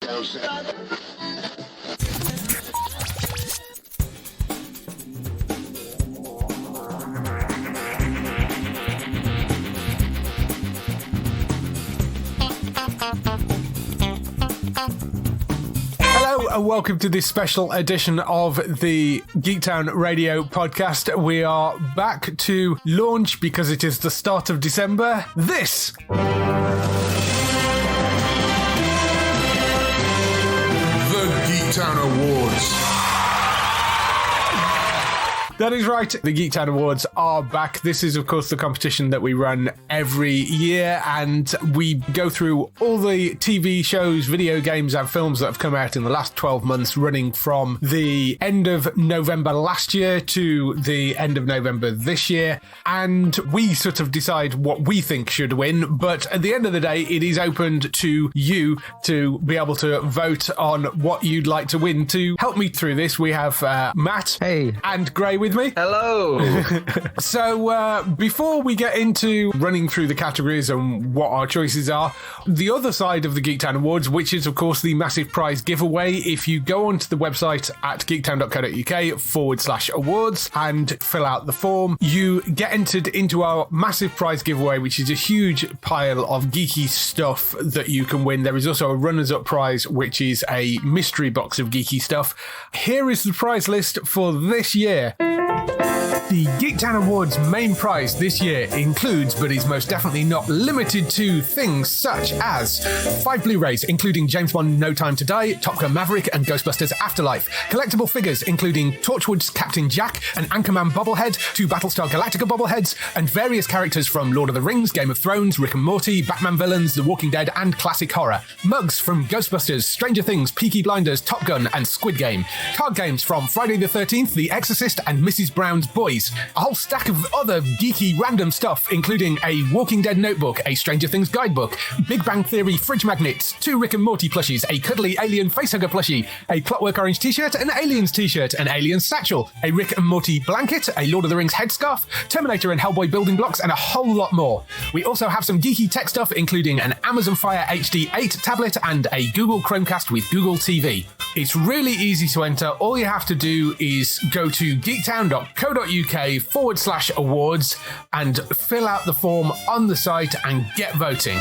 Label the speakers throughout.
Speaker 1: Hello and welcome to this special edition of the Geektown Radio podcast. We are back to launch, because it is the start of December, this.
Speaker 2: The Geektown Awards.
Speaker 1: That is right. The Geektown Awards are back. This is, of course, the competition that we run every year, and we go through all the TV shows, video games, and films that have come out in the last 12 months, running from the end of November last year to the end of November this year. And we sort of decide what we think should win. But at the end of the day, it is opened to you to be able to vote on what you'd like to win. To help me through this, we have Matt.
Speaker 3: Hey.
Speaker 1: And Gray with me.
Speaker 4: Hello.
Speaker 1: So before we get into running through the categories and what our choices are, the other side of the Geektown Awards, which is of course the massive prize giveaway, if you go onto the website at geektown.co.uk/awards and fill out the form, you get entered into our massive prize giveaway, which is a huge pile of geeky stuff that you can win. There is also a runners-up prize, which is a mystery box of geeky stuff. Here is the prize list for this year. The Geektown Awards main prize this year includes, but is most definitely not limited to, things such as 5 Blu-rays, including James Bond No Time to Die, Top Gun Maverick, and Ghostbusters Afterlife. Collectible figures, including Torchwood's Captain Jack, an Anchorman bobblehead, 2 Battlestar Galactica bobbleheads, and various characters from Lord of the Rings, Game of Thrones, Rick and Morty, Batman villains, The Walking Dead, and classic horror. Mugs from Ghostbusters, Stranger Things, Peaky Blinders, Top Gun, and Squid Game. Card games from Friday the 13th, The Exorcist, and Mrs. Brown's Boys. A whole stack of other geeky random stuff, including a Walking Dead notebook, a Stranger Things guidebook, Big Bang Theory fridge magnets, 2 Rick and Morty plushies, a cuddly alien facehugger plushie, a Clockwork Orange t-shirt, an Aliens t-shirt, an Aliens satchel, a Rick and Morty blanket, a Lord of the Rings headscarf, Terminator and Hellboy building blocks, and a whole lot more. We also have some geeky tech stuff, including an Amazon Fire HD 8 tablet and a Google Chromecast with Google TV. It's really easy to enter. All you have to do is go to geektown.co.uk/awards and fill out the form on the site and get voting.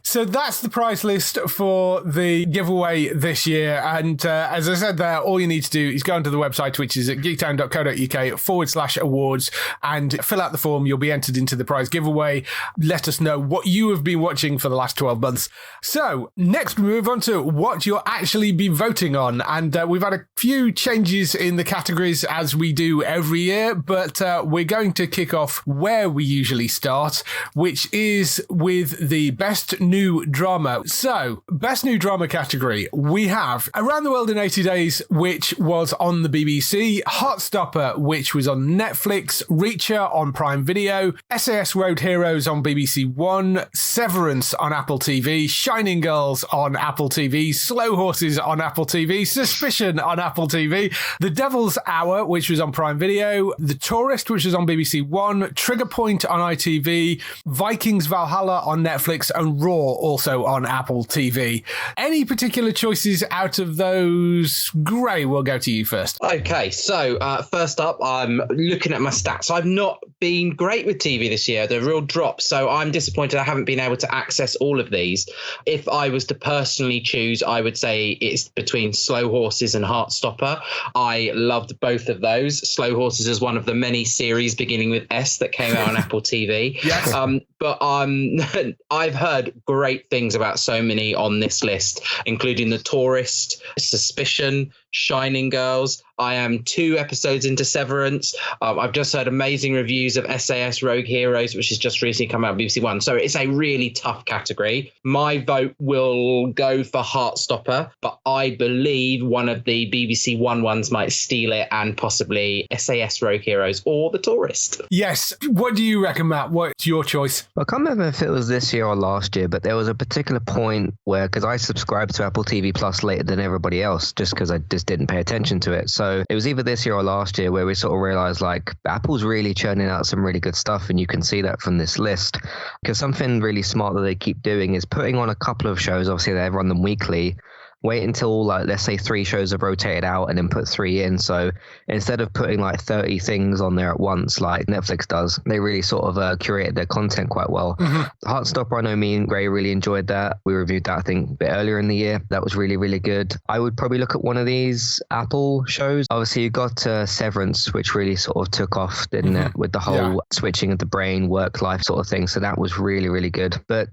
Speaker 1: So that's the prize list for the giveaway this year. And as I said there, all you need to do is go onto the website, which is at geektown.co.uk/awards, and fill out the form. You'll be entered into the prize giveaway. Let us know what you have been watching for the last 12 months. So next we move on to what you'll actually be voting on. And we've had a few changes in the categories as we do every year, but we're going to kick off where we usually start, which is with the best new drama. So, best new drama category, we have Around the World in 80 Days, which was on the BBC, Heartstopper, which was on Netflix, Reacher on Prime Video, SAS Road Heroes on BBC One, Severance on Apple TV, Shining Girls on Apple TV, Slow Horses on Apple TV, Suspicion on Apple TV, The Devil's Hour, which was on Prime Video, The Tourist, which was on BBC One, Trigger Point on ITV, Vikings Valhalla on Netflix, and Raw also on Apple TV. Any particular choices out of those? Gray, we'll go to you first.
Speaker 4: Okay, so first up, I'm looking at my stats. I've not been great with TV this year. They're real drops, so I'm disappointed I haven't been able to access all of these. If I was to personally choose, I would say it's between Slow Horses and Heartstopper. I loved both of those. Slow Horses is one of the many series beginning with S that came out on Apple TV. Yes. But I've heard great things about so many on this list, including The Tourist, Suspicion, Shining Girls. I am 2 episodes into Severance. I've just heard amazing reviews of SAS Rogue Heroes, which has just recently come out on BBC One. So it's a really tough category. My vote will go for Heartstopper, but I believe one of the BBC One ones might steal it, and possibly SAS Rogue Heroes or The Tourist.
Speaker 1: Yes. What do you reckon, Matt? What's your choice?
Speaker 3: Well, I can't remember if it was this year or last year, but there was a particular point where, because I subscribed to Apple TV Plus later than everybody else, just because I just just didn't pay attention to it. So it was either this year or last year where we sort of realized like Apple's really churning out some really good stuff, and you can see that from this list. Because something really smart that they keep doing is putting on a couple of shows. Obviously they run them weekly. Wait until, like, let's say 3 shows have rotated out and then put 3 in. So instead of putting like 30 things on there at once, like Netflix does, they really sort of curated their content quite well. Heartstopper, I know me and Gray really enjoyed that. We reviewed that, I think, a bit earlier in the year. That was really, really good. I would probably look at one of these Apple shows. Obviously, you got Severance, which really sort of took off, didn't it? With the whole switching of the brain, work-life sort of thing. So that was really, really good. But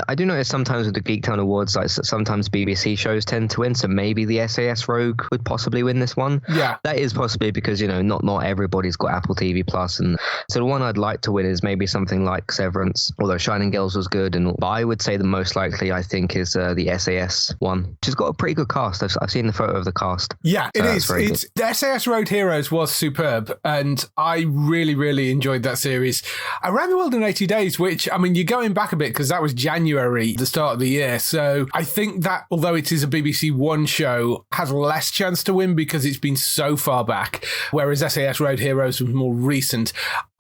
Speaker 3: I do notice sometimes with the Geektown Awards, like sometimes BBC shows tend to win, so maybe the SAS Rogue would possibly win this one.
Speaker 1: Yeah,
Speaker 3: that is possibly because, you know, not everybody's got Apple TV Plus, and so the one I'd like to win is maybe something like Severance, although Shining Girls was good. But I would say the most likely, I think, is the SAS one, which has got a pretty good cast. I've seen the photo of the cast.
Speaker 1: Yeah, so it is. It's the SAS Road Heroes was superb, and I really, really enjoyed that series. Around the World in 80 Days, which, I mean, you're going back a bit because that was January, the start of the year. So I think that although it is a BBC One show, has less chance to win because it's been so far back, whereas SAS Road Heroes was more recent.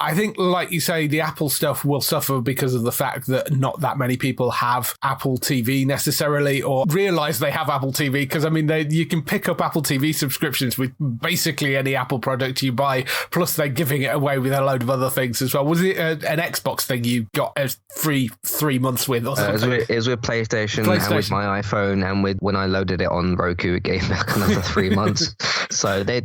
Speaker 1: I think, like you say, the Apple stuff will suffer because of the fact that not that many people have Apple TV necessarily, or realize they have Apple TV, because, I mean, you can pick up Apple TV subscriptions with basically any Apple product you buy, plus they're giving it away with a load of other things as well. Was it an Xbox thing you got a free 3 months with or something?
Speaker 3: It was with PlayStation and with my iPhone, and with when I loaded it on Roku, it gave back another 3 months. So they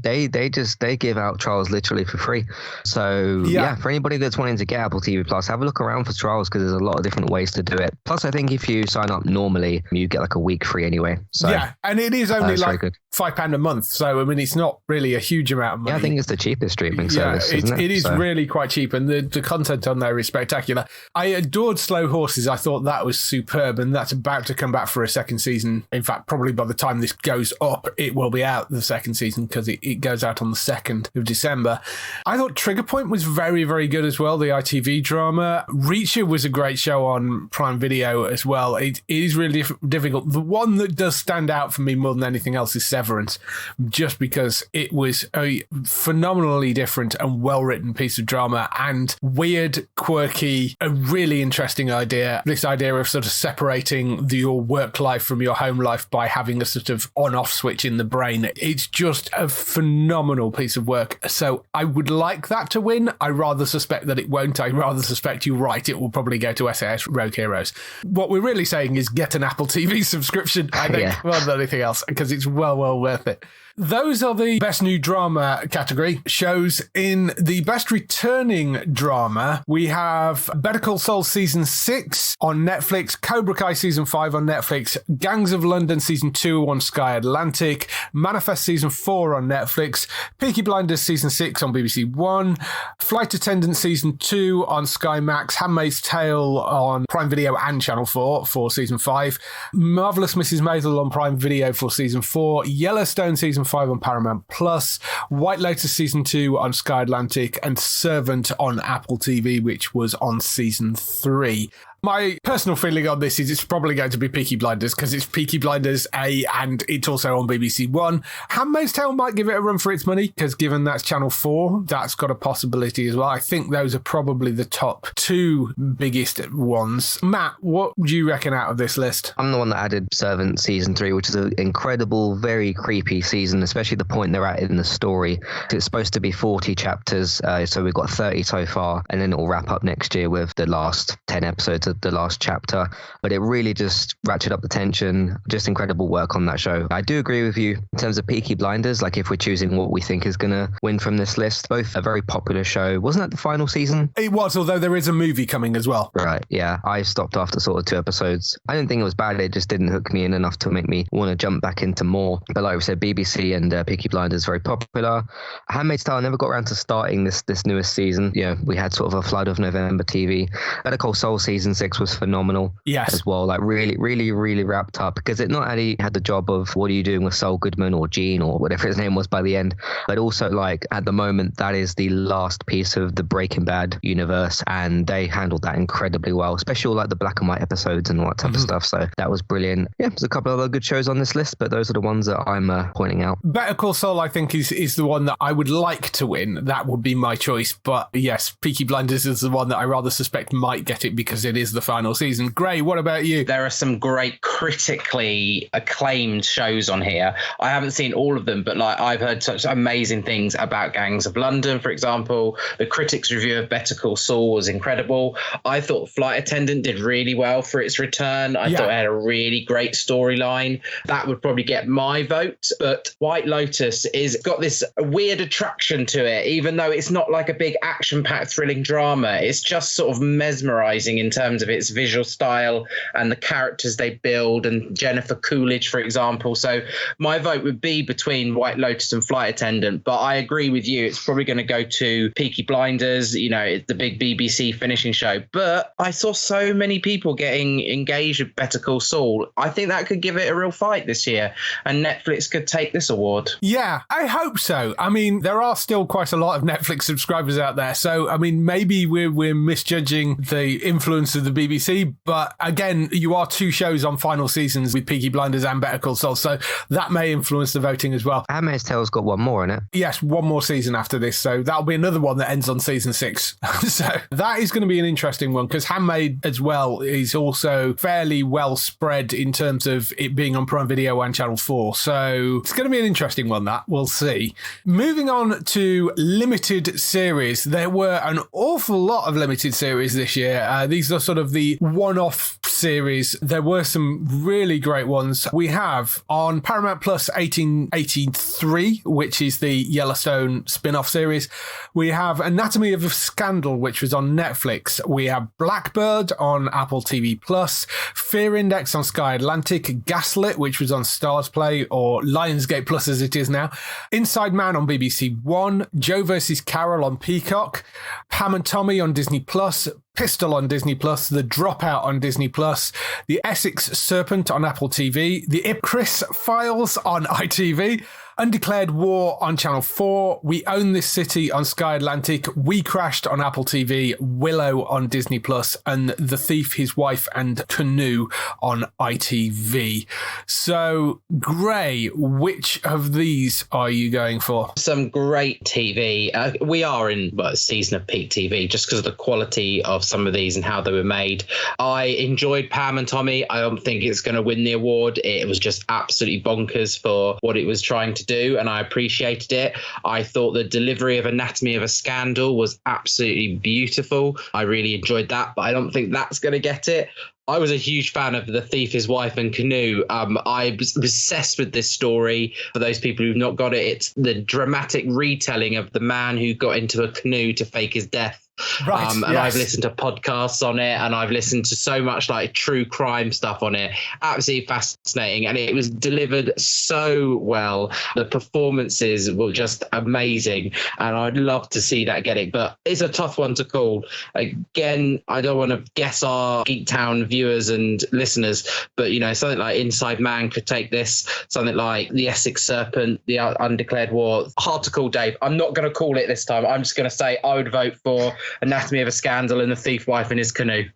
Speaker 3: give out trials literally for free. So yeah, for anybody that's wanting to get Apple TV Plus, have a look around for trials because there's a lot of different ways to do it. Plus, I think if you sign up normally, you get like a week free anyway. So
Speaker 1: yeah, and it is only like £5 a month. So, I mean, it's not really a huge amount of money.
Speaker 3: Yeah, I think it's the cheapest streaming service, isn't it?
Speaker 1: It is really quite cheap, and the content on there is spectacular. I adored Slow Horses. I thought that was superb, and that's about to come back for a second season. In fact, probably by the time this goes up, it will be out, the second season, because it goes out on the 2nd of December. I thought Trigger Point was very, very good as well, the ITV drama. Reacher was a great show on Prime Video as well. It is really difficult. The one that does stand out for me more than anything else is Severance, just because it was a phenomenally different and well-written piece of drama, and weird, quirky, a really interesting idea. This idea of sort of separating your work life from your home life by having a sort of on-off switch in the brain. It's just a phenomenal piece of work. So I would like that to win. I rather suspect that it won't. I rather suspect you're right. It will probably go to SAS Rogue Heroes. What we're really saying is get an Apple TV subscription, I think, more than anything else, because it's well worth it. Those are the best new drama category shows. In the best returning drama, we have Better Call Saul season 6 on Netflix, Cobra Kai season 5 on Netflix, Gangs of London season 2 on Sky Atlantic, Manifest season 4 on Netflix, Peaky Blinders season 6 on BBC One, Flight Attendant season 2 on Sky Max, Handmaid's Tale on Prime Video and Channel 4 for season 5, Marvelous Mrs. Maisel on Prime Video for season 4, Yellowstone season 5 on Paramount Plus, White Lotus season 2 on Sky Atlantic, and Servant on Apple TV, which was on season 3. My personal feeling on this is it's probably going to be Peaky Blinders, because it's Peaky Blinders A and it's also on BBC One. Handmaid's Tale might give it a run for its money, because given that's Channel 4, that's got a possibility as well. I think those are probably the top 2 biggest ones. Matt, what do you reckon out of this list?
Speaker 3: I'm the one that added Servant season 3, which is an incredible, very creepy season, especially the point they're at in the story. It's supposed to be 40 chapters, so we've got 30 so far, and then it will wrap up next year with the last 10 episodes of the last chapter. But it really just ratcheted up the tension. Just incredible work on that show. I do agree with you in terms of Peaky Blinders, like if we're choosing what we think is going to win from this list. Both a very popular show. Wasn't that the final season?
Speaker 1: It was, although there is a movie coming as well.
Speaker 3: Right, yeah. I stopped after sort of 2 episodes. I didn't think it was bad. It just didn't hook me in enough to make me want to jump back into more. But like we said, BBC and Peaky Blinders very popular. Handmaid's Tale never got around to starting this newest season. Yeah, we had sort of a flood of November TV. Better Call Saul season 6 6 was phenomenal.
Speaker 1: Yes.
Speaker 3: As well, like really wrapped up, because it not only had the job of what are you doing with Saul Goodman or Gene or whatever his name was by the end, but also like at the moment that is the last piece of the Breaking Bad universe, and they handled that incredibly well, especially all like the black and white episodes and all that type of stuff. So that was brilliant. Yeah, there's a couple of other good shows on this list, but those are the ones that I'm pointing out.
Speaker 1: Better Call Saul, I think, is the one that I would like to win. That would be my choice. But yes, Peaky Blinders is the one that I rather suspect might get it because it is the final season. Gray, what about you?
Speaker 4: There are some great critically acclaimed shows on here. I haven't seen all of them, but like I've heard such amazing things about Gangs of London, for example. The critics' review of Better Call Saul was incredible. I thought Flight Attendant did really well for its return. I thought it had a really great storyline. That would probably get my vote. But White Lotus is got this weird attraction to it, even though it's not like a big action-packed thrilling drama. It's just sort of mesmerizing in terms of its visual style and the characters they build, and Jennifer Coolidge, for example. So my vote would be between White Lotus and Flight Attendant, but I agree with you. It's probably going to go to Peaky Blinders, you know, it's the big BBC finishing show. But I saw so many people getting engaged with Better Call Saul. I think that could give it a real fight this year, and Netflix could take this award.
Speaker 1: Yeah, I hope so. I mean, there are still quite a lot of Netflix subscribers out there, so I mean, maybe we're misjudging the influence of the BBC, but again, you are two shows on final seasons with Peaky Blinders and Better Call Saul, so that may influence the voting as well.
Speaker 3: Handmaid's Tale's got one more in it.
Speaker 1: Yes, one more season after this, so that'll be another one that ends on season 6. So that is going to be an interesting one, because Handmaid as well is also fairly well spread in terms of it being on Prime Video and Channel 4, so it's going to be an interesting one, that we'll see. Moving on to limited series, there were an awful lot of limited series this year. These are sort of the one-off series. There were some really great ones. We have on Paramount Plus 1883, which is the Yellowstone spin-off series. We have Anatomy of a Scandal, which was on Netflix. We have Blackbird on Apple TV Plus, Fear Index on Sky Atlantic, Gaslit, which was on Stars Play or Lionsgate Plus as it is now, Inside Man on BBC One, Joe vs. Carol on Peacock, Pam and Tommy on Disney Plus, Pistol on Disney Plus, The Dropout on Disney Plus, The Essex Serpent on Apple TV, The Ipcris Files on ITV, Undeclared War on Channel 4, We Own This City on Sky Atlantic, We Crashed on Apple TV, Willow on Disney Plus, and The Thief, His Wife and Canoe on ITV. So, Gray, which of these are you going for?
Speaker 4: Some great TV. We are in a season of peak TV just because of the quality of some of these and how they were made. I enjoyed Pam and Tommy. I don't think it's going to win the award. It was just absolutely bonkers for what it was trying to do, and I appreciated it. I thought the delivery of Anatomy of a Scandal was absolutely beautiful. I really enjoyed that, but I don't think that's going to get it. I was a huge fan of The Thief, His Wife and Canoe. I was obsessed with this story. For those people who've not got it, it's the dramatic retelling of the man who got into a canoe to fake his death.
Speaker 1: Right,
Speaker 4: and
Speaker 1: yes.
Speaker 4: I've listened to podcasts on it, and I've listened to so much like true crime stuff on it. Absolutely fascinating, and it was delivered so well. The performances were just amazing, and I'd love to see that get it, but it's a tough one to call. Again, I don't want to guess our Geektown viewers and listeners, but you know, something like Inside Man could take this, something like The Essex Serpent, The Undeclared War. Hard to call, Dave. I'm not going to call it this time. I'm just going to say I would vote for Anatomy of a Scandal and The Thief, Wife and His Canoe.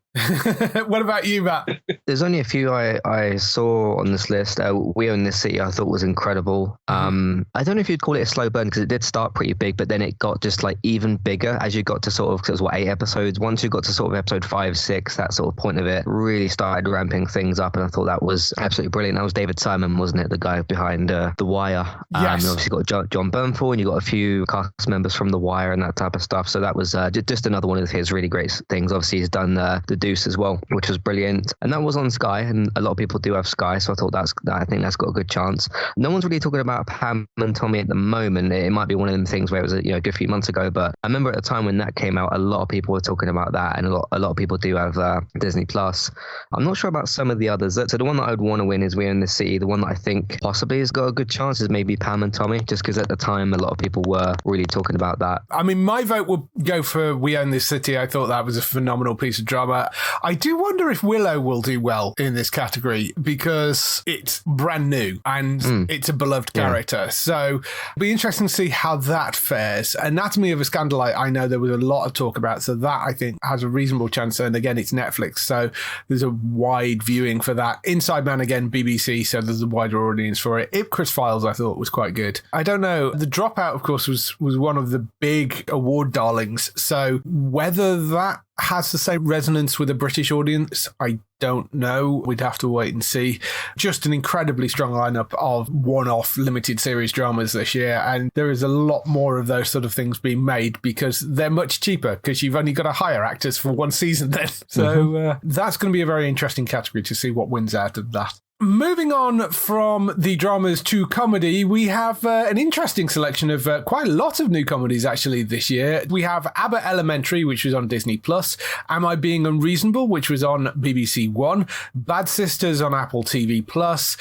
Speaker 1: What about you, Matt?
Speaker 3: There's only a few I saw on this list. We Own This City I thought was incredible. I don't know if you'd call it a slow burn, because it did start pretty big, but then it got just like even bigger as you got to sort of, because it was 8 episodes. Once you got to sort of episode 5, 6, that sort of point of it really started ramping things up, and I thought that was absolutely brilliant. That was David Simon, wasn't it? The guy behind The Wire.
Speaker 1: Yes.
Speaker 3: You obviously got John Bernthal, and you got a few cast members from The Wire and that type of stuff. So that was just another one of his really great things. Obviously, he's done The Deuce as well, which was brilliant, and that was on Sky, and a lot of people do have Sky, so I thought I think that's got a good chance. No one's really talking about Pam and Tommy at the moment. It might be one of them things where it was a good few months ago, but I remember at the time when that came out, a lot of people were talking about that, and a lot of people do have Disney Plus. I'm not sure about some of the others. So the one that I would want to win is We Own This City. The one that I think possibly has got a good chance is maybe Pam and Tommy, just because at the time a lot of people were really talking about that.
Speaker 1: I mean, my vote would go for We Own This City. I thought that was a phenomenal piece of drama. that. I do wonder if Willow will do well in this category because it's brand new and it's a beloved character. So it'll be interesting to see how that fares. Anatomy of a Scandal, I know there was a lot of talk about, so that I think has a reasonable chance. And again, it's Netflix, so there's a wide viewing for that. Inside Man, again, BBC, so there's a wider audience for it. Ipcris Files, I thought, was quite good. I don't know. The Dropout, of course, was one of the big award darlings. So whether that has the same resonance with a British audience, I don't know. We'd have to wait and see. Just an incredibly strong lineup of one-off limited series dramas this year, and there is a lot more of those sort of things being made because they're much cheaper because you've only got to hire actors for one season then. So that's going to be a very interesting category to see what wins out of that. Moving on from the dramas to comedy, we have an interesting selection of quite a lot of new comedies actually this year. We have Abbott Elementary, which was on Disney+, Am I Being Unreasonable, which was on BBC One, Bad Sisters on Apple TV+,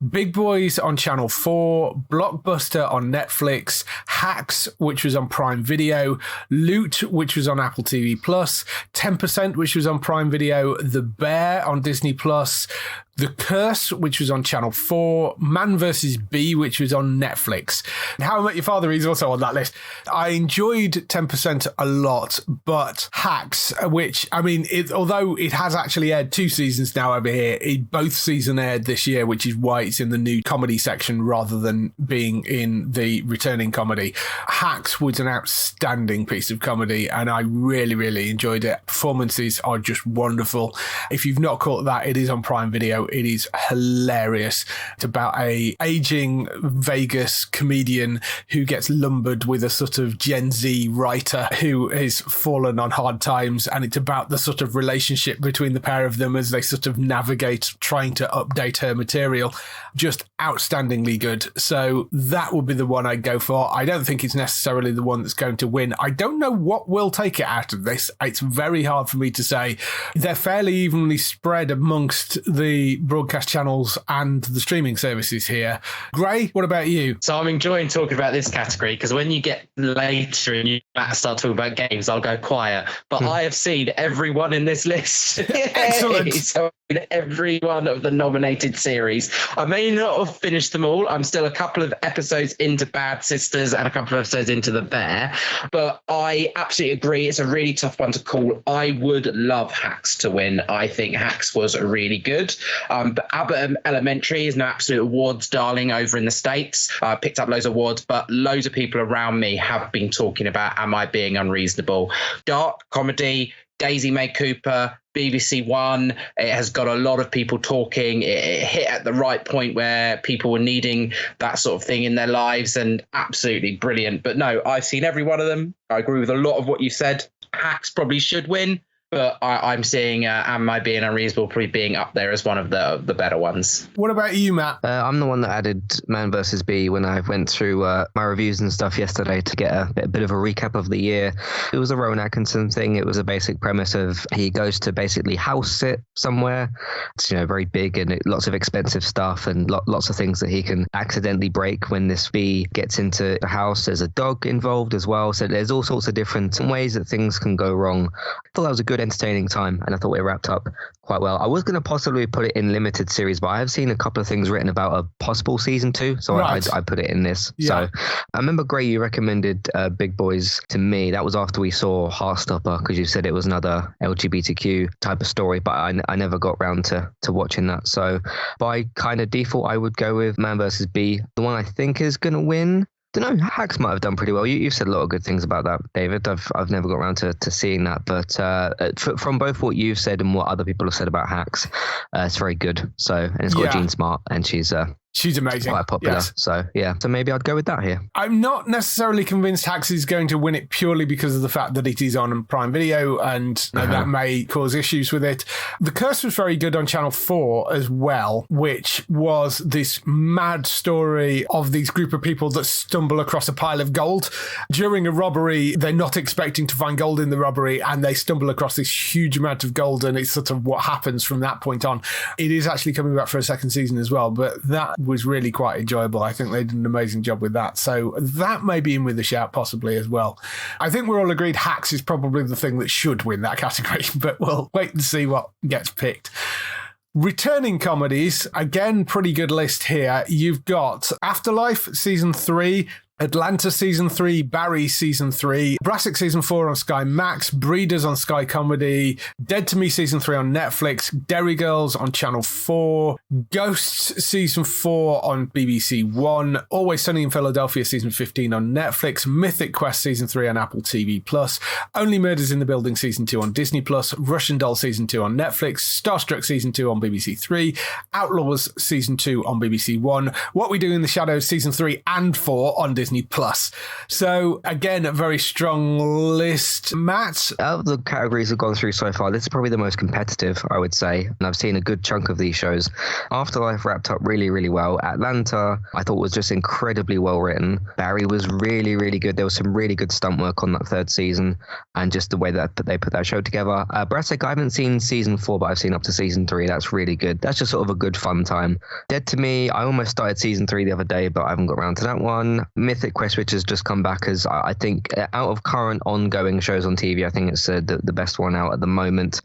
Speaker 1: Big Boys on Channel 4, Blockbuster on Netflix, Hacks, which was on Prime Video, Loot, which was on Apple TV+, 10%, which was on Prime Video, The Bear on Disney+, The Curse, which was on Channel 4, Man vs. Bee, which was on Netflix. How I Met Your Father is also on that list. I enjoyed 10% a lot, but Hacks, which, I mean, although it has actually aired 2 seasons now over here, both seasons aired this year, which is why it's in the new comedy section rather than being in the returning comedy. Hacks was an outstanding piece of comedy, and I really, really enjoyed it. Performances are just wonderful. If you've not caught that, it is on Prime Video. It is hilarious. It's about a aging Vegas comedian who gets lumbered with a sort of Gen Z writer who has fallen on hard times, and it's about the sort of relationship between the pair of them as they sort of navigate trying to update her material. Just outstandingly good. So that would be the one I'd go for. I don't think it's necessarily the one that's going to win. I don't know what will take it out of this. It's very hard for me to say. They're fairly evenly spread amongst the broadcast channels and the streaming services here. Gray, what about you?
Speaker 4: So I'm enjoying talking about this category because when you get later and you start talking about games, I'll go quiet. But I have seen everyone in this list.
Speaker 1: Excellent.
Speaker 4: So every one of the nominated series. I may not have finished them all. I'm still a couple of episodes into Bad Sisters and a couple of episodes into The Bear. But I absolutely agree. It's a really tough one to call. I would love Hacks to win. I think Hacks was really good. But Abbott Elementary is an absolute awards darling over in the States. Picked up loads of awards, but loads of people around me have been talking about Am I Being Unreasonable? Dark comedy, Daisy May Cooper, BBC One. It has got a lot of people talking. It hit at the right point where people were needing that sort of thing in their lives, and absolutely brilliant. But no, I've seen every one of them. I agree with a lot of what you said. Hacks probably should win, but I'm seeing Am I Being Unreasonable probably being up there as one of the better ones.
Speaker 1: What about you, Matt?
Speaker 3: I'm the one that added Man vs. Bee when I went through my reviews and stuff yesterday to get a bit of a recap of the year. It was a Rowan Atkinson thing. It was a basic premise of he goes to basically house sit somewhere. It's, very big and lots of expensive stuff and lots of things that he can accidentally break when this bee gets into the house. There's a dog involved as well. So there's all sorts of different ways that things can go wrong. I thought that was a good entertaining time, and I thought it wrapped up quite well. I was going to possibly put it in limited series, but I have seen a couple of things written about a possible season 2, so right. I put it in this. Yeah. So I remember, Gray, you recommended Big Boys to me. That was after we saw Heartstopper, because you said it was another LGBTQ type of story, but I never got round to watching that. So by kind of default, I would go with Man vs. Bee. The one I think is going to win, don't know, Hacks might have done pretty well. You've said a lot of good things about that, David. I've never got around to seeing that, but from both what you've said and what other people have said about Hacks, it's very good. So, and it's got Jean Smart, and she's amazing, quite popular. Yes. So maybe I'd go with that here.
Speaker 1: I'm not necessarily convinced Hacks is going to win it purely because of the fact that it is on Prime Video, and that may cause issues with it. The Curse was very good on Channel 4 as well, which was this mad story of these group of people that stumble across a pile of gold during a robbery. They're not expecting to find gold in the robbery, and they stumble across this huge amount of gold, and it's sort of what happens from that point on. It is actually coming back for a second season as well, but that was really quite enjoyable. I think they did an amazing job with that. So that may be in with a shout possibly as well. I think we're all agreed Hacks is probably the thing that should win that category, but we'll wait and see what gets picked. Returning comedies, again, pretty good list here. You've got Afterlife Season 3, Atlanta Season 3, Barry Season 3, Brassic Season 4 on Sky Max, Breeders on Sky Comedy, Dead to Me Season 3 on Netflix, Derry Girls on Channel 4, Ghosts Season 4 on BBC One, Always Sunny in Philadelphia Season 15 on Netflix, Mythic Quest Season 3 on Apple TV+, Only Murders in the Building Season 2 on Disney+, Russian Doll Season 2 on Netflix, Starstruck Season 2 on BBC 3, Outlaws Season 2 on BBC One, What We Do in the Shadows Season 3 and 4 on Disney+. So again, a very strong list. Matt?
Speaker 3: Out of the categories we've gone through so far, this is probably the most competitive, I would say. And I've seen a good chunk of these shows. Afterlife wrapped up really, really well. Atlanta, I thought was just incredibly well written. Barry was really, really good. There was some really good stunt work on that third season and just the way that they put that show together. Brassic, I haven't seen Season 4, but I've seen up to Season 3. That's really good. That's just sort of a good fun time. Dead to Me, I almost started Season 3 the other day, but I haven't got around to that one. Mythic Quest, which has just come back as, I think, out of current ongoing shows on TV, I think it's the best one out at the moment.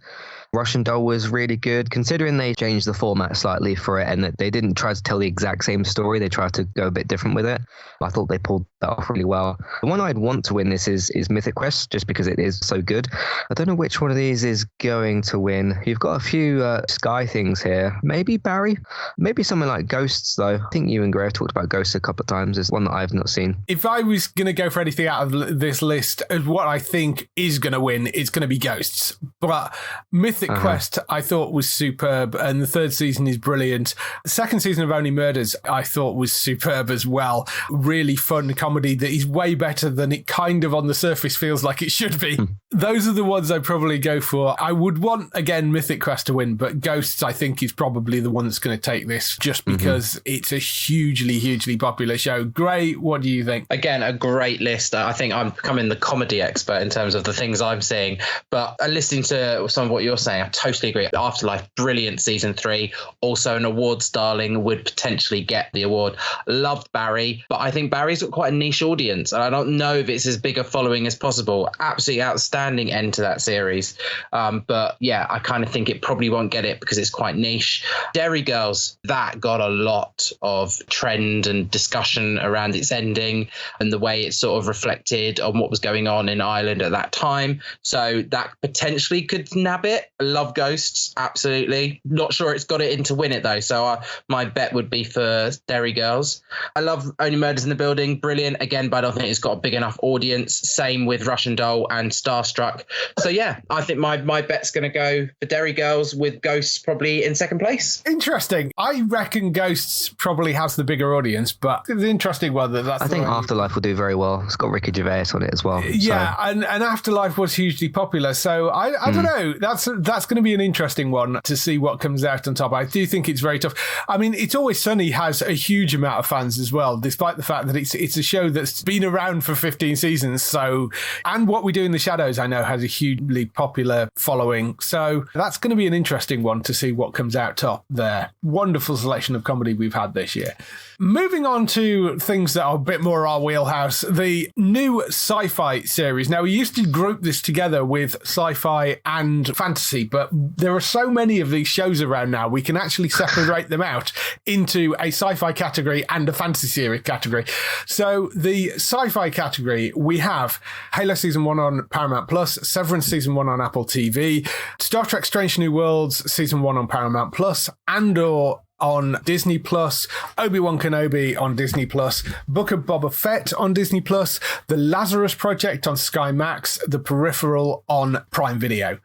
Speaker 3: Russian Doll was really good, considering they changed the format slightly for it and that they didn't try to tell the exact same story. They tried to go a bit different with it. I thought they pulled that off really well. The one I'd want to win this is Mythic Quest, just because it is so good. I don't know which one of these is going to win. You've got a few Sky things here. Maybe Barry. Maybe something like Ghosts, though. I think you and Gray have talked about Ghosts a couple of times. It's one that I've not seen.
Speaker 1: If I was going to go for anything out of this list, what I think is going to win, it's going to be Ghosts. But Mythic Quest, I thought was superb, and the third season is brilliant. The second season of Only Murders, I thought was superb as well. Really fun comedy that is way better than it kind of on the surface feels like it should be. Those are the ones I probably go for. I would want, again, Mythic Quest to win, but Ghosts, I think, is probably the one that's going to take this just because it's a hugely, hugely popular show. Gray, what do you think?
Speaker 4: Again, a great list. I think I'm becoming the comedy expert in terms of the things I'm seeing, but listening to some of what you're saying, I totally agree. Afterlife, brilliant Season 3. Also an awards darling, would potentially get the award. Loved Barry, but I think Barry's got quite a niche audience, and I don't know if it's as big a following as possible. Absolutely outstanding end to that series. But yeah, I kind of think it probably won't get it because it's quite niche. Derry Girls, that got a lot of trend and discussion around its ending and the way it sort of reflected on what was going on in Ireland at that time. So that potentially could nab it. I love Ghosts, absolutely. Not sure it's got it in to win it though. So my bet would be for Derry Girls. I love Only Murders in the Building, brilliant again, but I don't think it's got a big enough audience. Same with Russian Doll and Starstruck. So yeah, I think my bet's going to go for Derry Girls, with Ghosts probably in second place.
Speaker 1: Interesting. I reckon Ghosts probably has the bigger audience, but it's an interesting one.
Speaker 3: I think Afterlife will do very well. It's got Ricky Gervais on it as well.
Speaker 1: Yeah, so. and Afterlife was hugely popular. So I don't know. That's going to be an interesting one to see what comes out on top. I do think it's very tough. I mean, It's Always Sunny has a huge amount of fans as well, despite the fact that it's a show that's been around for 15 seasons. So, and What We Do in the Shadows, I know, has a hugely popular following. So that's going to be an interesting one to see what comes out top there. Wonderful selection of comedy we've had this year. Moving on to things that are a bit more our wheelhouse, the new sci-fi series. Now, we used to group this together with sci-fi and fantasy, but there are so many of these shows around now, we can actually separate them out into a sci-fi category and a fantasy series category. So the sci-fi category, we have Halo Season 1 on Paramount Plus, Severance Season 1 on Apple TV, Star Trek Strange New Worlds Season 1 on Paramount Plus, Andor on Disney Plus, Obi-Wan Kenobi on Disney Plus, Book of Boba Fett on Disney Plus, The Lazarus Project on Sky Max, The Peripheral on Prime Video.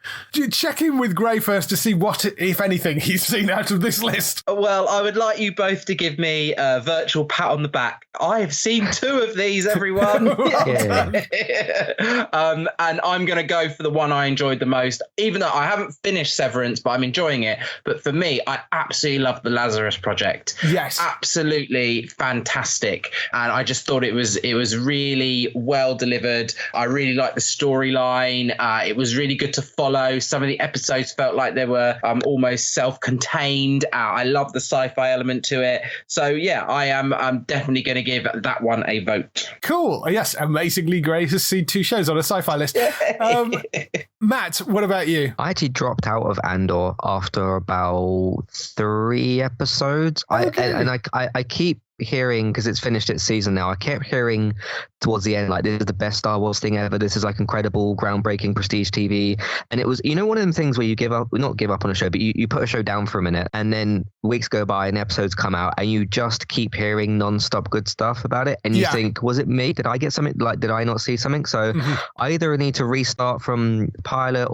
Speaker 1: Check in with Gray first to see what, if anything, he's seen out of this list.
Speaker 4: Well, I would like you both to give me a virtual pat on the back. I have seen 2 of these, everyone. And I'm going to go for the one I enjoyed the most, even though I haven't finished Severance, but I'm enjoying it. But for me, I absolutely love The Lazarus Project.
Speaker 1: Yes.
Speaker 4: Absolutely fantastic. And I just thought it was really well delivered. I really liked the storyline. It was really good to follow. Some of the episodes felt like they were almost self-contained. I love the sci-fi element to it. So yeah, I'm definitely going to give that one a vote.
Speaker 1: Cool. Yes, amazingly great to see 2 shows on a sci-fi list. Matt, what about you?
Speaker 3: I actually dropped out of Andor after about 3 episodes.
Speaker 1: Okay.
Speaker 3: I keep hearing, because it's finished its season now, I kept hearing towards the end, like, this is the best Star Wars thing ever. This is like incredible, groundbreaking prestige TV. And it was, one of them things where you not give up on a show, but you put a show down for a minute, and then weeks go by and episodes come out, and you just keep hearing non-stop good stuff about it. And you think, was it me? Did I get something? Like, did I not see something? So I either need to restart from pilot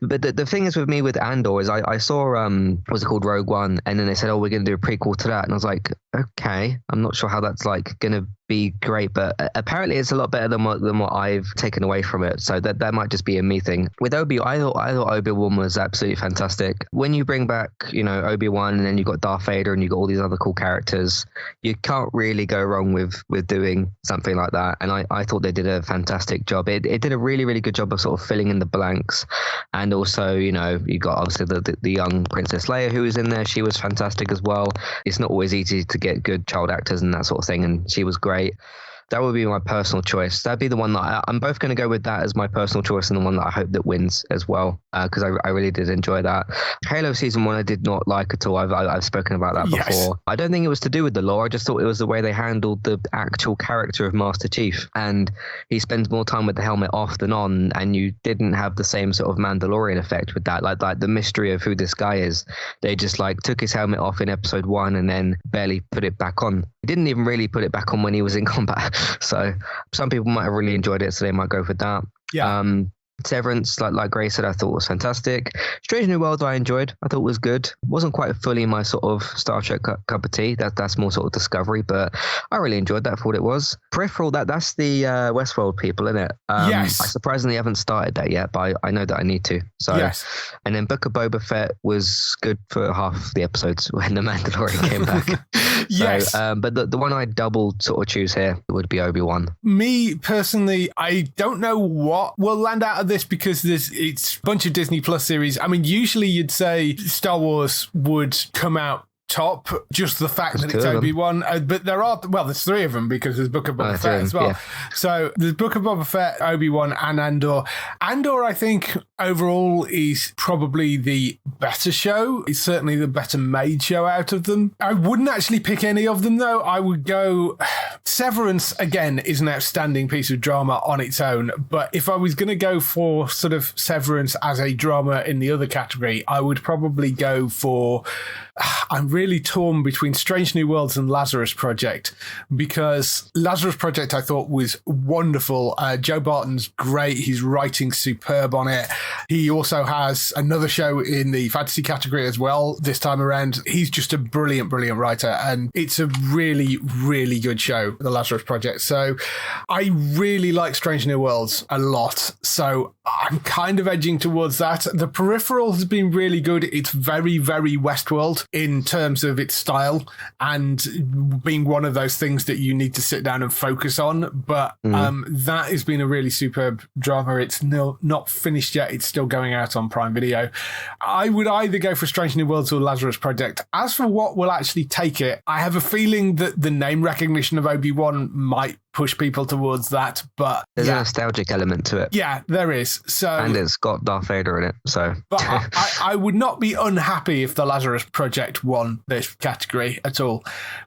Speaker 3: but the thing is with me with Andor is I saw, what was it called, Rogue One, and then they said, oh, we're going to do a prequel to that. And I was like, okay, I'm not sure how that's like going to be great, but apparently it's a lot better than what I've taken away from it. So that might just be a me thing. With Obi-Wan, I thought Obi-Wan was absolutely fantastic. When you bring back, Obi-Wan, and then you've got Darth Vader and you've got all these other cool characters, you can't really go wrong with doing something like that. And I thought they did a fantastic job. It did a really, really good job of sort of filling in the blanks. And also, you got obviously the young Princess Leia who was in there. She was fantastic as well. It's not always easy to get good child actors and that sort of thing, and she was great. That would be my personal choice. That'd be the one that I'm both going to go with that as my personal choice, and the one that I hope that wins as well, because I really did enjoy that. Halo Season 1 I did not like at all. I've spoken about that before. I don't think it was to do with the lore. I just thought it was the way they handled the actual character of Master Chief, and he spends more time with the helmet off than on, and you didn't have the same sort of Mandalorian effect with that. Like the mystery of who this guy is. They just like took his helmet off in episode 1 and then barely put it back on. He didn't even really put it back on when he was in combat. So some people might have really enjoyed it, so they might go for that. Yeah. Severance, like Grace said, I thought was fantastic. Strange New Worlds I enjoyed. I thought was good. Wasn't quite fully my sort of Star Trek cup of tea. That's more sort of Discovery, but I really enjoyed that for what it was. Peripheral, that's the Westworld people, isn't it?
Speaker 1: Yes.
Speaker 3: I surprisingly haven't started that yet, but I know that I need to. So yes. And then Book of Boba Fett was good for half the episodes when the Mandalorian came back.
Speaker 1: Yes.
Speaker 3: But the one I double sort of choose here would be Obi-Wan.
Speaker 1: Me personally, I don't know what will land out of this, because it's a bunch of Disney Plus series. I mean, usually you'd say Star Wars would come out top, just the fact that it's Obi-Wan, but there's 3 of them, because there's Book of Boba Fett as well. Yeah. So there's Book of Boba Fett, Obi-Wan, and Andor. Andor, I think, overall is probably the better show. It's certainly the better made show out of them. I wouldn't actually pick any of them, though. I would go... Severance, again, is an outstanding piece of drama on its own, but if I was going to go for sort of Severance as a drama in the other category, I would probably go for... I'm really torn between Strange New Worlds and Lazarus Project, because Lazarus Project I thought was wonderful. Joe Barton's great. His writing's superb on it. He also has another show in the fantasy category as well this time around. He's just a brilliant, brilliant writer, and it's a really, really good show, the Lazarus Project. So I really like Strange New Worlds a lot. So I'm kind of edging towards that. The Peripheral has been really good. It's very, very Westworld in terms of its style, and being one of those things that you need to sit down and focus on. But that has been a really superb drama. It's not finished yet. It's still going out on Prime Video. I would either go for Strange New Worlds or Lazarus Project. As for what will actually take it, I have a feeling that the name recognition of Obi-Wan might push people towards that, but
Speaker 3: there's a nostalgic element to it.
Speaker 1: Yeah, there is. So,
Speaker 3: and it's got Darth Vader in it. So,
Speaker 1: but I would not be unhappy if the Lazarus Project won this category at all.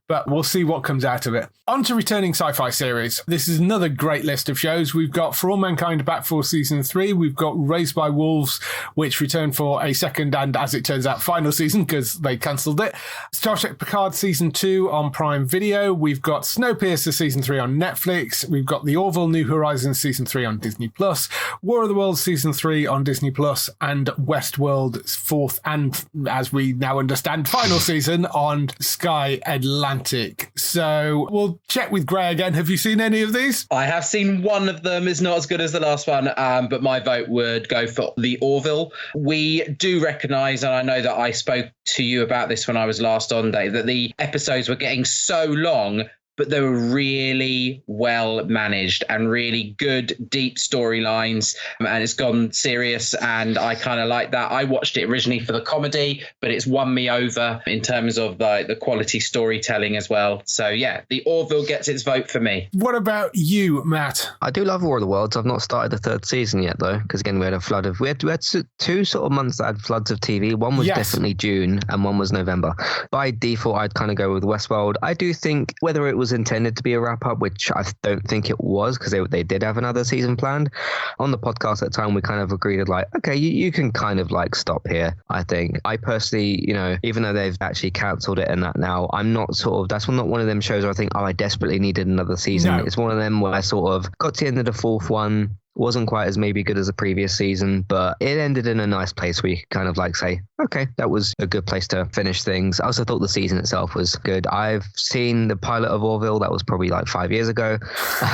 Speaker 1: But we'll see what comes out of it. On to returning sci-fi series. This is another great list of shows. We've got For All Mankind back for season 3. We've got Raised by Wolves, which returned for a second and, as it turns out, final season because they cancelled it. Star Trek Picard season 2 on Prime Video. We've got Snowpiercer season 3 on Netflix. Netflix. We've got The Orville New Horizons Season 3 on Disney Plus, War of the Worlds Season 3 on Disney Plus, and Westworld's fourth and, as we now understand, final season on Sky Atlantic. So we'll check with Gray again. Have you seen any of these?
Speaker 4: I have seen one of them. It's not as good as the last one, but my vote would go for The Orville. We do recognise, and I know that I spoke to you about this when I was last on, Dave, that the episodes were getting so long, but they were really well managed and really good, deep storylines. And it's gone serious, and I kind of like that. I watched it originally for the comedy, but it's won me over in terms of the quality storytelling as well. So yeah, The Orville gets its vote for me.
Speaker 1: What about you, Matt?
Speaker 3: I do love War of the Worlds. I've not started the third season yet, though, because again, we had two sort of months that had floods of TV. One was definitely June and one was November. By default, I'd kind of go with Westworld. I do think whether it was intended to be a wrap up, which I don't think it was, because they did have another season planned. On the podcast at the time, we kind of agreed like, okay, you can kind of like stop here. I think I personally, even though they've actually cancelled it and that now, I'm not that's not one of them shows where I think, oh, I desperately needed another season. No. It's one of them where I sort of got to the end of the fourth one. Wasn't quite as maybe good as the previous season, but it ended in a nice place where you could kind of like say, okay, that was a good place to finish things. I also thought the season itself was good. I've seen the pilot of Orville. That was probably like 5 years ago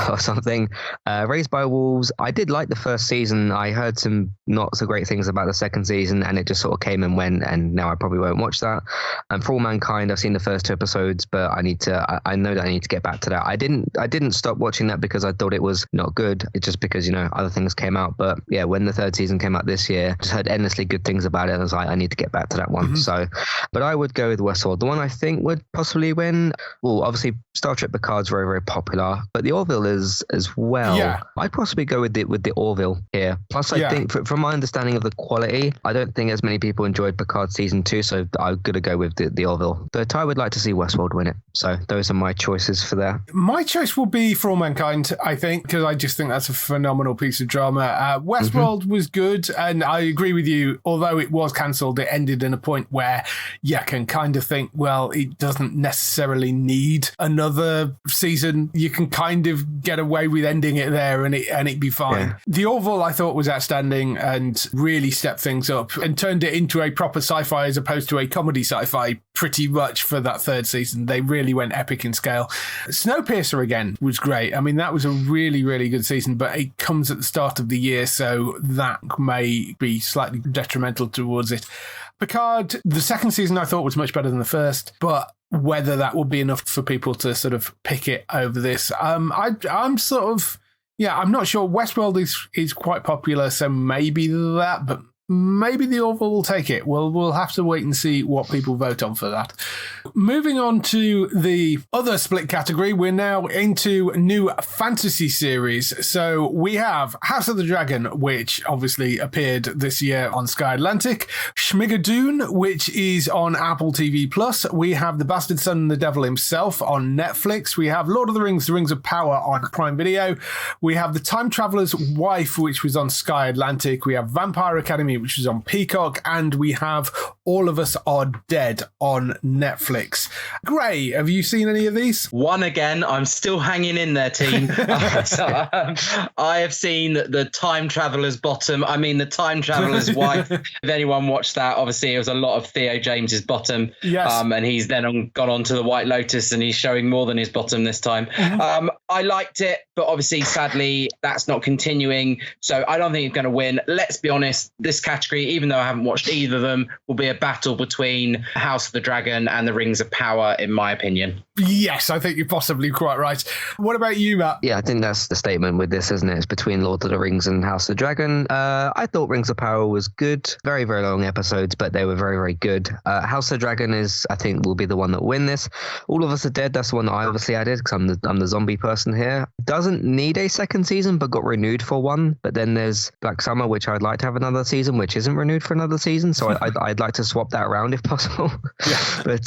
Speaker 3: or something. Raised by Wolves. I did like the first season. I heard some not so great things about the second season, and it just sort of came and went, and now I probably won't watch that. And For All Mankind, I've seen the first 2 episodes, but I know that I need to get back to that. I didn't stop watching that because I thought it was not good. It's just because, other things came out. But yeah, when the third season came out this year, just heard endlessly good things about it, and I was like, I need to get back to that one. Mm-hmm. So, but I would go with Westworld. The one I think would possibly win, well, obviously Star Trek Picard's very, very popular, but the Orville is as well. Yeah. I'd possibly go with the Orville here. Plus, I think from my understanding of the quality, I don't think as many people enjoyed Picard season 2, so I'm gonna go with the Orville. But I would like to see Westworld win it. So those are my choices for that. My
Speaker 1: choice will be For All Mankind, I think, because I just think that's a phenomenal piece of drama. Westworld was good, and I agree with you. Although it was cancelled, it ended in a point where you can kind of think, well, it doesn't necessarily need another season. You can kind of get away with ending it there, and it'd be fine. Yeah. The Orville, I thought, was outstanding and really stepped things up and turned it into a proper sci-fi as opposed to a comedy sci-fi pretty much for that third season. They really went epic in scale. Snowpiercer again was great. I mean, that was a really, really good season, but it comes at the start of the year, so that may be slightly detrimental towards it. Picard, the second season I thought was much better than the first, but whether that would be enough for people to sort of pick it over this, I'm not sure. Westworld is quite popular, so maybe that, but maybe the Orville will take it. We'll have to wait and see what people vote on for that. Moving on to the other split category, we're now into new fantasy series. So we have House of the Dragon, which obviously appeared this year on Sky Atlantic. Schmigadoon, which is on Apple TV+. We have The Bastard Son and the Devil Himself on Netflix. We have Lord of the Rings, The Rings of Power on Prime Video. We have The Time Traveler's Wife, which was on Sky Atlantic. We have Vampire Academy, which is on Peacock, and we have All of Us Are Dead on Netflix. Gray, have you seen any of these?
Speaker 4: One again. I'm still hanging in there, team. I have seen The Time Traveler's Bottom. I mean, The Time Traveler's Wife. If anyone watched that, obviously it was a lot of Theo James's bottom. Yes. And he's then gone on to The White Lotus, and he's showing more than his bottom this time. Mm-hmm. I liked it, but obviously, sadly, that's not continuing. So I don't think it's going to win. Let's be honest, this category, even though I haven't watched either of them, will be a battle between House of the Dragon and The Rings of Power, in my opinion.
Speaker 1: Yes, I think you're possibly quite right. What about you, Matt?
Speaker 3: Yeah, I think that's the statement with this, isn't it? It's between Lord of the Rings and House of the Dragon. I thought Rings of Power was good. Very, very long episodes, but they were very, very good. House of the Dragon I think, will be the one that will win this. All of Us Are Dead, that's the one that I obviously added because I'm the zombie person here. Doesn't need a second season, but got renewed for one. But then there's Black Summer, which I'd like to have another season, season, which isn't renewed for another season. So I'd like to swap that around if possible. Yeah. But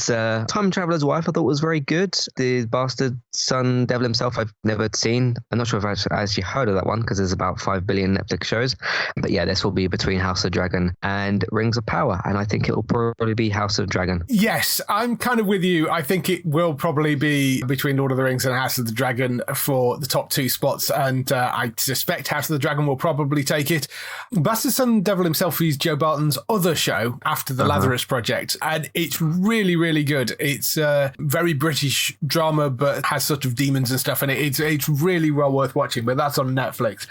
Speaker 3: Time Traveler's Wife I thought was very good. The Bastard Son Devil Himself I've never seen. I'm not sure if I've actually heard of that one because there's about 5 billion Netflix shows. But yeah, this will be between House of Dragon and Rings of Power. And I think it will probably be House of Dragon.
Speaker 1: Yes, I'm kind of with you. I think it will probably be between Lord of the Rings and House of the Dragon for the top 2 spots. And I suspect House of the Dragon will probably take it. Bastard Son Devil Himself is Joe Barton's other show after the Lazarus Project. And it's really, really good. It's very British drama, but has sort of demons and stuff. And it's really well worth watching. But that's on Netflix.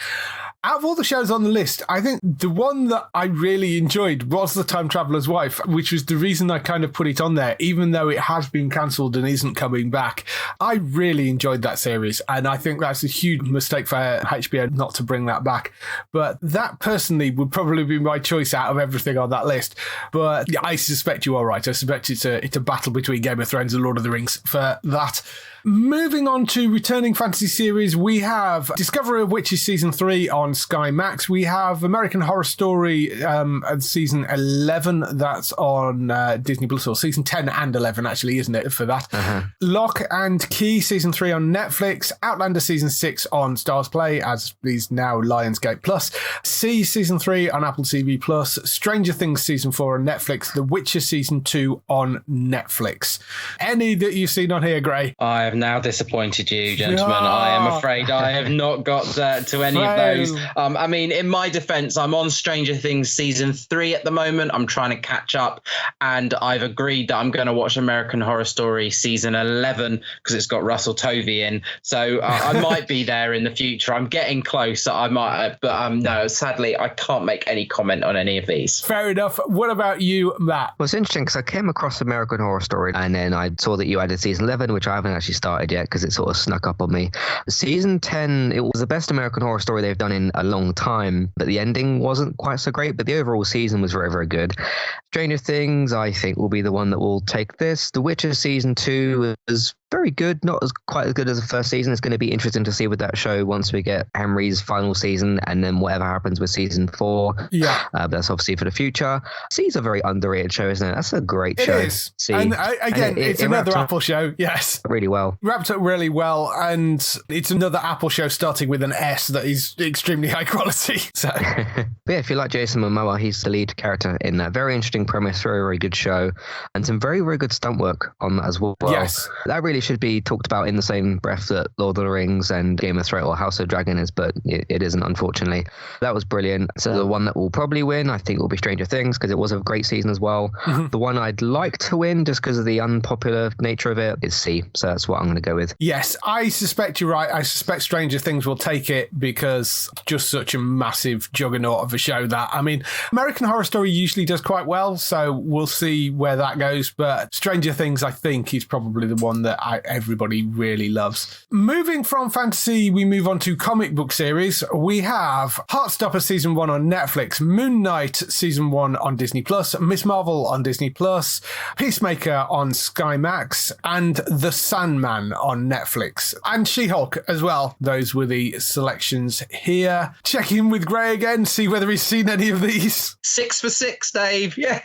Speaker 1: Out of all the shows on the list, I think the one that I really enjoyed was The Time Traveler's Wife, which was the reason I kind of put it on there, even though it has been cancelled and isn't coming back. I really enjoyed that series, and I think that's a huge mistake for HBO not to bring that back. But that personally would probably be my choice out of everything on that list. But I suspect you are right. I suspect it's a battle between Game of Thrones and Lord of the Rings for that. Moving on to returning fantasy series, we have Discovery of Witches Season 3 on Sky Max. We have American Horror Story Season 11, that's on Disney Plus, or Season 10 and 11 actually, isn't it, for that? Lock and Key Season 3 on Netflix. Outlander Season 6 on Stars Play, as is now Lionsgate Plus. See Season 3 on Apple TV Plus. Stranger Things Season 4 on Netflix. The Witcher Season 2 on Netflix. Any that you've seen on here, Gray?
Speaker 4: I have now disappointed you, gentlemen. I am afraid I have not got to any of those. I mean, in my defense, I'm on Stranger Things Season 3 at the moment. I'm trying to catch up, and I've agreed that I'm going to watch American Horror Story Season 11 because it's got Russell Tovey in. So I might be there in the future. I'm getting close. I might, but no, sadly, I can't make any comment on any of these.
Speaker 1: Fair enough. What about you, Matt?
Speaker 3: Well, it's interesting because I came across American Horror Story, and then I saw that you added Season 11, which I haven't actually started yet because it sort of snuck up on me. Season 10, it was the best American Horror Story they've done in a long time, but the ending wasn't quite so great, but the overall season was very, very good. Stranger Things, I think, will be the one that will take this. The Witcher Season 2 is very good, not as quite as good as the first season. It's going to be interesting to see with that show once we get Henry's final season and then whatever happens with Season 4.
Speaker 1: Yeah.
Speaker 3: But that's obviously for the future. C's a very underrated show, isn't it? That's a great show.
Speaker 1: It is. And again, it's another Apple show. Yes.
Speaker 3: Really well.
Speaker 1: Wrapped up really well, and it's another Apple show starting with an S that is extremely high quality. So.
Speaker 3: But yeah, if you like Jason Momoa, he's the lead character in that. Very interesting premise, very, very good show, and some very, very good stunt work on that as well.
Speaker 1: Yes.
Speaker 3: That really should be talked about in the same breath that Lord of the Rings and Game of Thrones or House of Dragon is, but it isn't, unfortunately. That was brilliant. So the one that will probably win, I think, will be Stranger Things, because it was a great season as well. The one I'd like to win, just because of the unpopular nature of it, is C. So that's what I'm going to go with.
Speaker 1: Yes, I suspect you're right. I suspect Stranger Things will take it because just such a massive juggernaut of a show that, I mean, American Horror Story usually does quite well, so we'll see where that goes. But Stranger Things, I think, is probably the one that everybody really loves. Moving from fantasy, we move on to comic book series. We have Heartstopper Season 1 on Netflix, Moon Knight Season 1 on Disney Plus, Miss Marvel on Disney Plus, Peacemaker on Sky Max, and The Sandman on Netflix, and She-Hulk as well. Those were the selections here. Check in with Gray again, see whether he's seen any of these.
Speaker 4: 6 for 6, Dave. Yeah,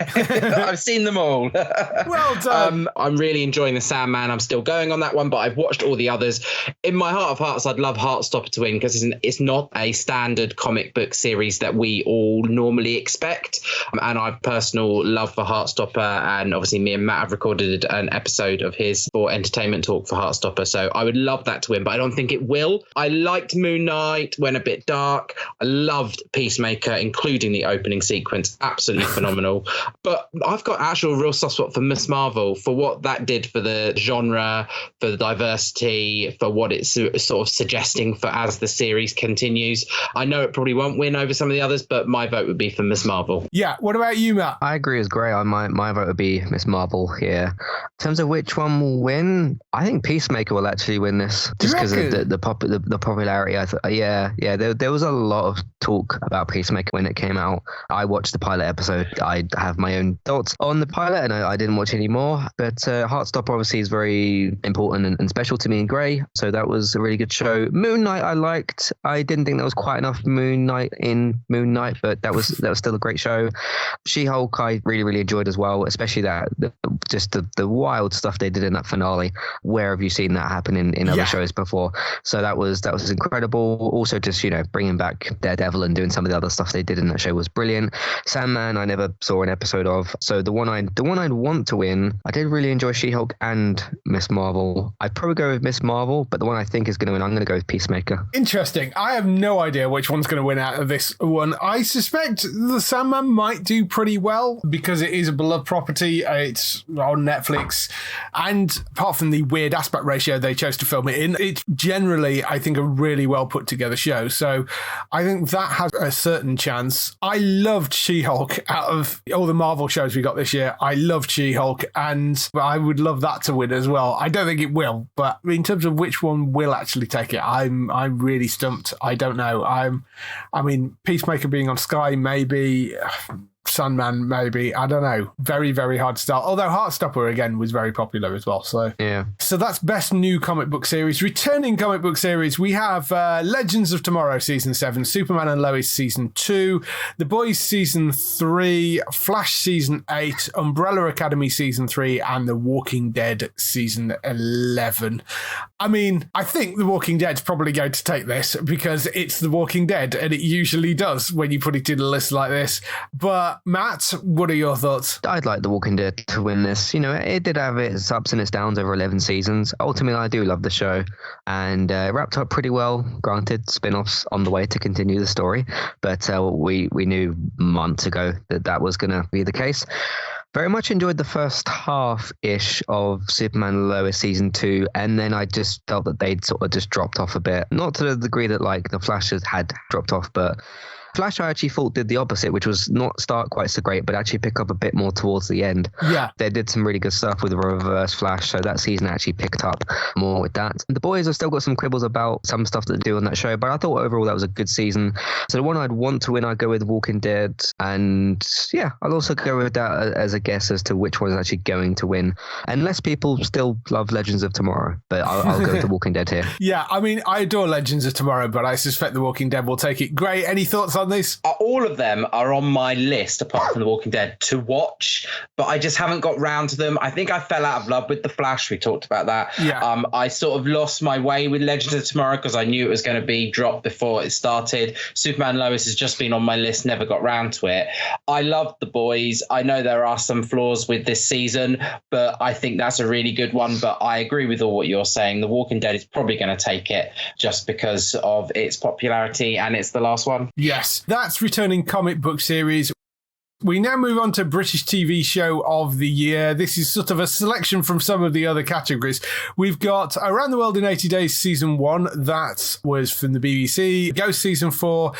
Speaker 4: I've seen them all.
Speaker 1: Well done.
Speaker 4: I'm really enjoying The Sandman. I'm still going on that one, but I've watched all the others. In my heart of hearts, I'd love Heartstopper to win because it's not a standard comic book series that we all normally expect. And I've personal love for Heartstopper, and obviously me and Matt have recorded an episode of his for Entertainment Talk for Heartstopper, so I would love that to win, but I don't think it will. I liked Moon Knight, went a bit dark. I loved Peacemaker, including the opening sequence, absolutely phenomenal. But I've got actual real soft spot for Miss Marvel, for what that did for the genre, for the diversity, for what it's sort of suggesting for as the series continues. I know it probably won't win over some of the others, but my vote would be for Miss Marvel.
Speaker 1: Yeah, what about you, Matt?
Speaker 3: I agree with Gray. My vote would be Miss Marvel here. In terms of which one will win, I think Peacemaker will actually win this, just because of the popularity. There was a lot of talk about Peacemaker when it came out. I watched the pilot episode. I have have my own thoughts on the pilot, and I didn't watch any more. But Heartstopper obviously is very important and special to me and Gray, so that was a really good show. Moon Knight I liked. I didn't think there was quite enough Moon Knight in Moon Knight, but that was still a great show. She-Hulk I really enjoyed as well, especially the wild stuff they did in that finale. Where have you seen that happen in other shows before? So that was incredible. Also, just bringing back Daredevil and doing some of the other stuff they did in that show was brilliant. Sandman I never saw an episode of, so the one I'd want to win. I did really enjoy She-Hulk and Miss Marvel. I'd probably go with Miss Marvel, but the one I think is going to win, I'm going to go with Peacemaker.
Speaker 1: Interesting. I have no idea which one's going to win out of this one. I suspect the Sandman might do pretty well because it is a beloved property. It's on Netflix, and apart from the weird aspect ratio they chose to film it in, it's generally, I think, a really well put together show. So I think that has a certain chance. I loved She-Hulk. Out of all the Marvel shows we got this year, I loved She-Hulk, and I would love that to win as well. I don't think it will, but in terms of which one will actually take it, I'm really stumped. I don't know. I mean, Peacemaker being on Sky, maybe. Sandman, maybe. I don't know. Very, very hard to tell. Although Heartstopper, again, was very popular as well. So that's best new comic book series. Returning comic book series, we have Legends of Tomorrow Season 7, Superman and Lois Season 2, The Boys Season 3, Flash Season 8, Umbrella Academy Season 3, and The Walking Dead Season 11. I mean, I think The Walking Dead's probably going to take this because it's The Walking Dead, and it usually does when you put it in a list like this. But Matt, what are your thoughts?
Speaker 3: I'd like The Walking Dead to win this. It did have its ups and its downs over 11 seasons. Ultimately, I do love the show, and it wrapped up pretty well. Granted, spin-offs on the way to continue the story, but we knew months ago that was going to be the case. Very much enjoyed the first half-ish of Superman and Lois Season 2, and then I just felt that they'd sort of just dropped off a bit. Not to the degree that, the Flash had dropped off, but Flash, I actually thought, did the opposite, which was not start quite so great, but actually pick up a bit more towards the end. Yeah. They did some really good stuff with the Reverse Flash, so that season actually picked up more with that. The boys have still got some quibbles about some stuff that they do on that show, but I thought overall that was a good season. So the one I'd want to win, I'd go with Walking Dead. And yeah, I'll also go with that as a guess as to which one is actually going to win. Unless people still love Legends of Tomorrow, but I'll go with The Walking Dead here.
Speaker 1: Yeah, I mean, I adore Legends of Tomorrow, but I suspect The Walking Dead will take it. Gray, any thoughts on this?
Speaker 4: All of them are on my list, apart from The Walking Dead, to watch, but I just haven't got round to them. I think I fell out of love with The Flash. We talked about that. Yeah. I sort of lost my way with Legends of Tomorrow because I knew it was going to be dropped before it started. Superman Lois has just been on my list, never got round to it. I loved The Boys. I know there are some flaws with this season, but I think that's a really good one. But I agree with all what you're saying. The Walking Dead is probably going to take it just because of its popularity, and it's the last one.
Speaker 1: Yes, that's returning comic book series. We now move on to British TV Show of the Year. This is sort of a selection from some of the other categories. We've got Around the World in 80 Days Season 1. That was from the BBC. Ghost Season 4.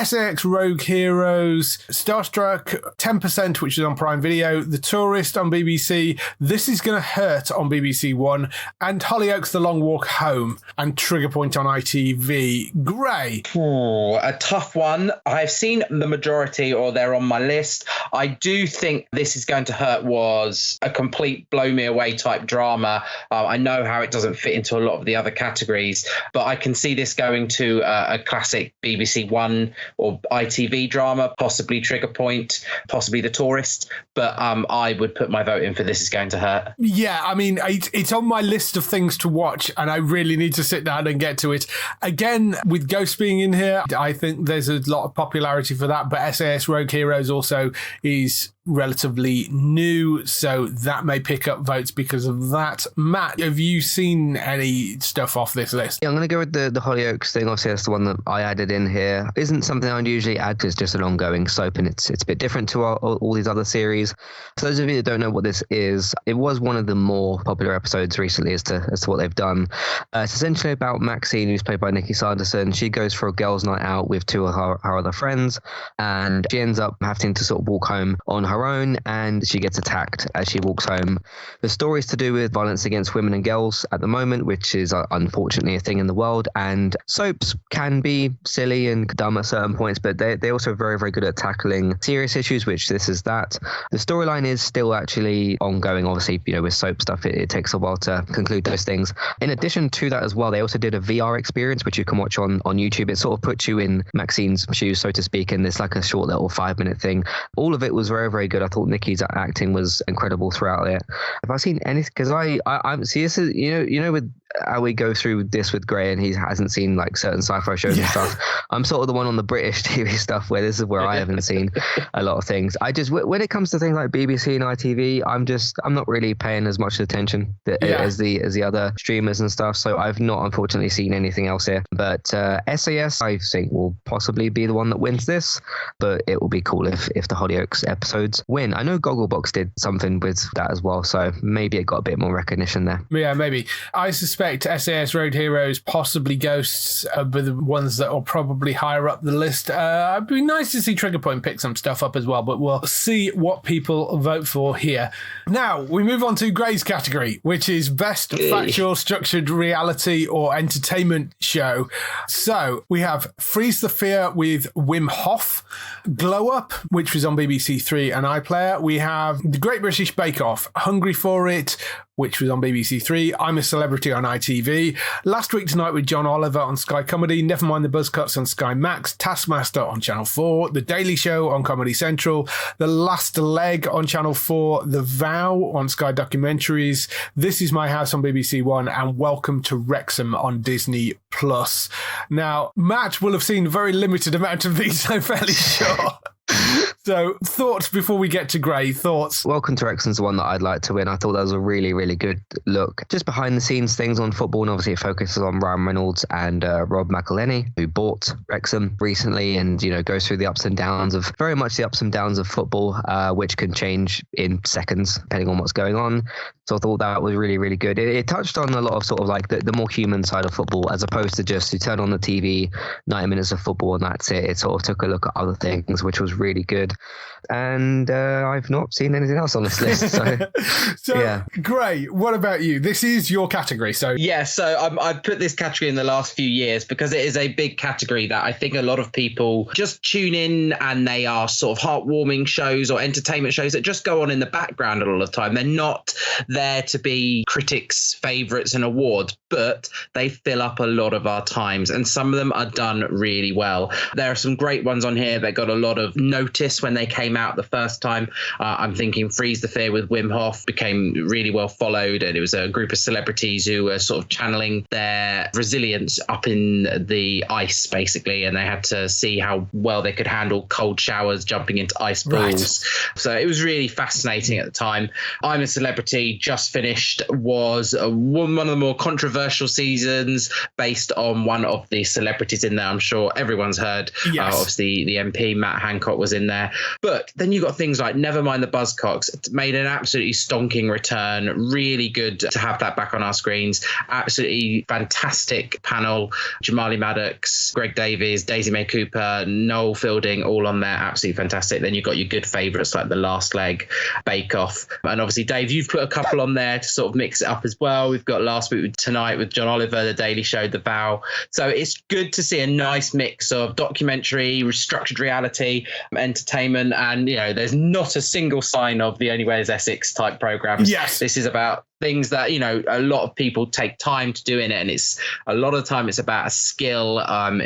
Speaker 1: SAS Rogue Heroes, Starstruck, 10%, which is on Prime Video, The Tourist on BBC, This Is Gonna Hurt on BBC One, and Hollyoaks The Long Walk Home, and Trigger Point on ITV. Gray.
Speaker 4: A tough one. I've seen the majority, or they're on my list. I do think This Is Going to Hurt was a complete blow me away type drama. I know how it doesn't fit into a lot of the other categories, but I can see this going to a classic BBC One or ITV drama, possibly Trigger Point, possibly The Tourist. But I would put my vote in for This Is Going to Hurt.
Speaker 1: Yeah, I mean, it's on my list of things to watch, and I really need to sit down and get to it. Again, with Ghost being in here, I think there's a lot of popularity for that, but SAS Rogue Heroes also is relatively new, so that may pick up votes because of that. Matt, have you seen any stuff off this list?
Speaker 3: Yeah, I'm going to go with the Hollyoaks thing. Obviously, that's the one that I added in here. Isn't something I'd usually add because it's just an ongoing soap, and it's a bit different to all these other series. For those of you that don't know what this is, it was one of the more popular episodes recently as to what they've done. It's essentially about Maxine, who's played by Nikki Sanderson. She goes for a girls' night out with two of her other friends, and she ends up having to sort of walk home on her her own, and she gets attacked as she walks home. The story is to do with violence against women and girls at the moment, which is unfortunately a thing in the world. And soaps can be silly and dumb at certain points, but they're also very, very good at tackling serious issues, which this is that. The storyline is still actually ongoing. Obviously, with soap stuff, it takes a while to conclude those things. In addition to that as well, they also did a VR experience, which you can watch on YouTube. It sort of puts you in Maxine's shoes, so to speak, and it's like a short little 5-minute thing. All of it was very, very good. I thought Nikki's acting was incredible throughout it. Have I seen anything? Because I'm see, this is with how we go through this with Gray, and he hasn't seen like certain sci-fi shows and stuff. I'm sort of the one on the British TV stuff where this is where I haven't seen a lot of things. I just, when it comes to things like BBC and ITV, I'm not really paying as much attention as the other streamers and stuff. So I've not unfortunately seen anything else here. But SAS, I think, will possibly be the one that wins this. But it will be cool if the Hollyoaks episodes win. I know Gogglebox did something with that as well, so maybe it got a bit more recognition there.
Speaker 1: Yeah, maybe. I suspect SAS, Road Heroes, possibly Ghosts are the ones that are probably higher up the list. It'd be nice to see Trigger Point pick some stuff up as well, but we'll see what people vote for here. Now, we move on to Gray's category, which is Best Factual Structured Reality or Entertainment Show. So we have Freeze the Fear with Wim Hof, Glow Up, which was on BBC Three and iPlayer. We have The Great British Bake Off, Hungry for It, which was on BBC Three, I'm a Celebrity on ITV, Last Week Tonight with John Oliver on Sky Comedy, Nevermind the Buzzcocks on Sky Max, Taskmaster on Channel 4, The Daily Show on Comedy Central, The Last Leg on Channel 4, The Vow on Sky Documentaries, This Is My House on BBC One, and Welcome to Wrexham on Disney Plus. Now, Matt will have seen a very limited amount of these, I'm fairly sure. So, thoughts before we get to Gray? Thoughts?
Speaker 3: Welcome to Wrexham's the one that I'd like to win. I thought that was a really, really good look. Just behind the scenes things on football, and obviously it focuses on Ryan Reynolds and Rob McElhenney, who bought Wrexham recently, and goes through the ups and downs of football, which can change in seconds depending on what's going on. So I thought that was really, really good. It touched on a lot of sort of like the more human side of football, as opposed to just you turn on the TV, 90 minutes of football and that's it. It sort of took a look at other things, which was really good. And I've not seen anything else on this list. So yeah.
Speaker 1: Gray, what about you? This is your category. So
Speaker 4: I've put this category in the last few years because it is a big category that I think a lot of people just tune in, and they are sort of heartwarming shows or entertainment shows that just go on in the background a lot of the time. They're not there to be critics' favourites and awards, but they fill up a lot of our times, and some of them are done really well. There are some great ones on here that got a lot of notice when they came out the first time. I'm thinking Freeze the Fear with Wim Hof became really well followed, and it was a group of celebrities who were sort of channeling their resilience up in the ice, basically, and they had to see how well they could handle cold showers, jumping into ice balls. Right. So it was really fascinating at the time. I'm a Celebrity, just finished, was one of the more controversial seasons based on one of the celebrities in there. I'm sure everyone's heard. Yes. Obviously, the MP, Matt Hancock, was in there. But then you got things like Nevermind the Buzzcocks. It made an absolutely stonking return. Really good to have that back on our screens. Absolutely fantastic panel. Jamali Maddox, Greg Davies, Daisy May Cooper, Noel Fielding, all on there. Absolutely fantastic. Then you've got your good favourites like The Last Leg, Bake Off. And obviously, Dave, you've put a couple on there to sort of mix it up as well. We've got Last Week Tonight with John Oliver, The Daily Show, The Vow. So it's good to see a nice mix of documentary, structured reality, entertainment, and there's not a single sign of the Only Way is Essex type programs. Yes, this is about things that a lot of people take time to do in it, and it's a lot of the time it's about a skill,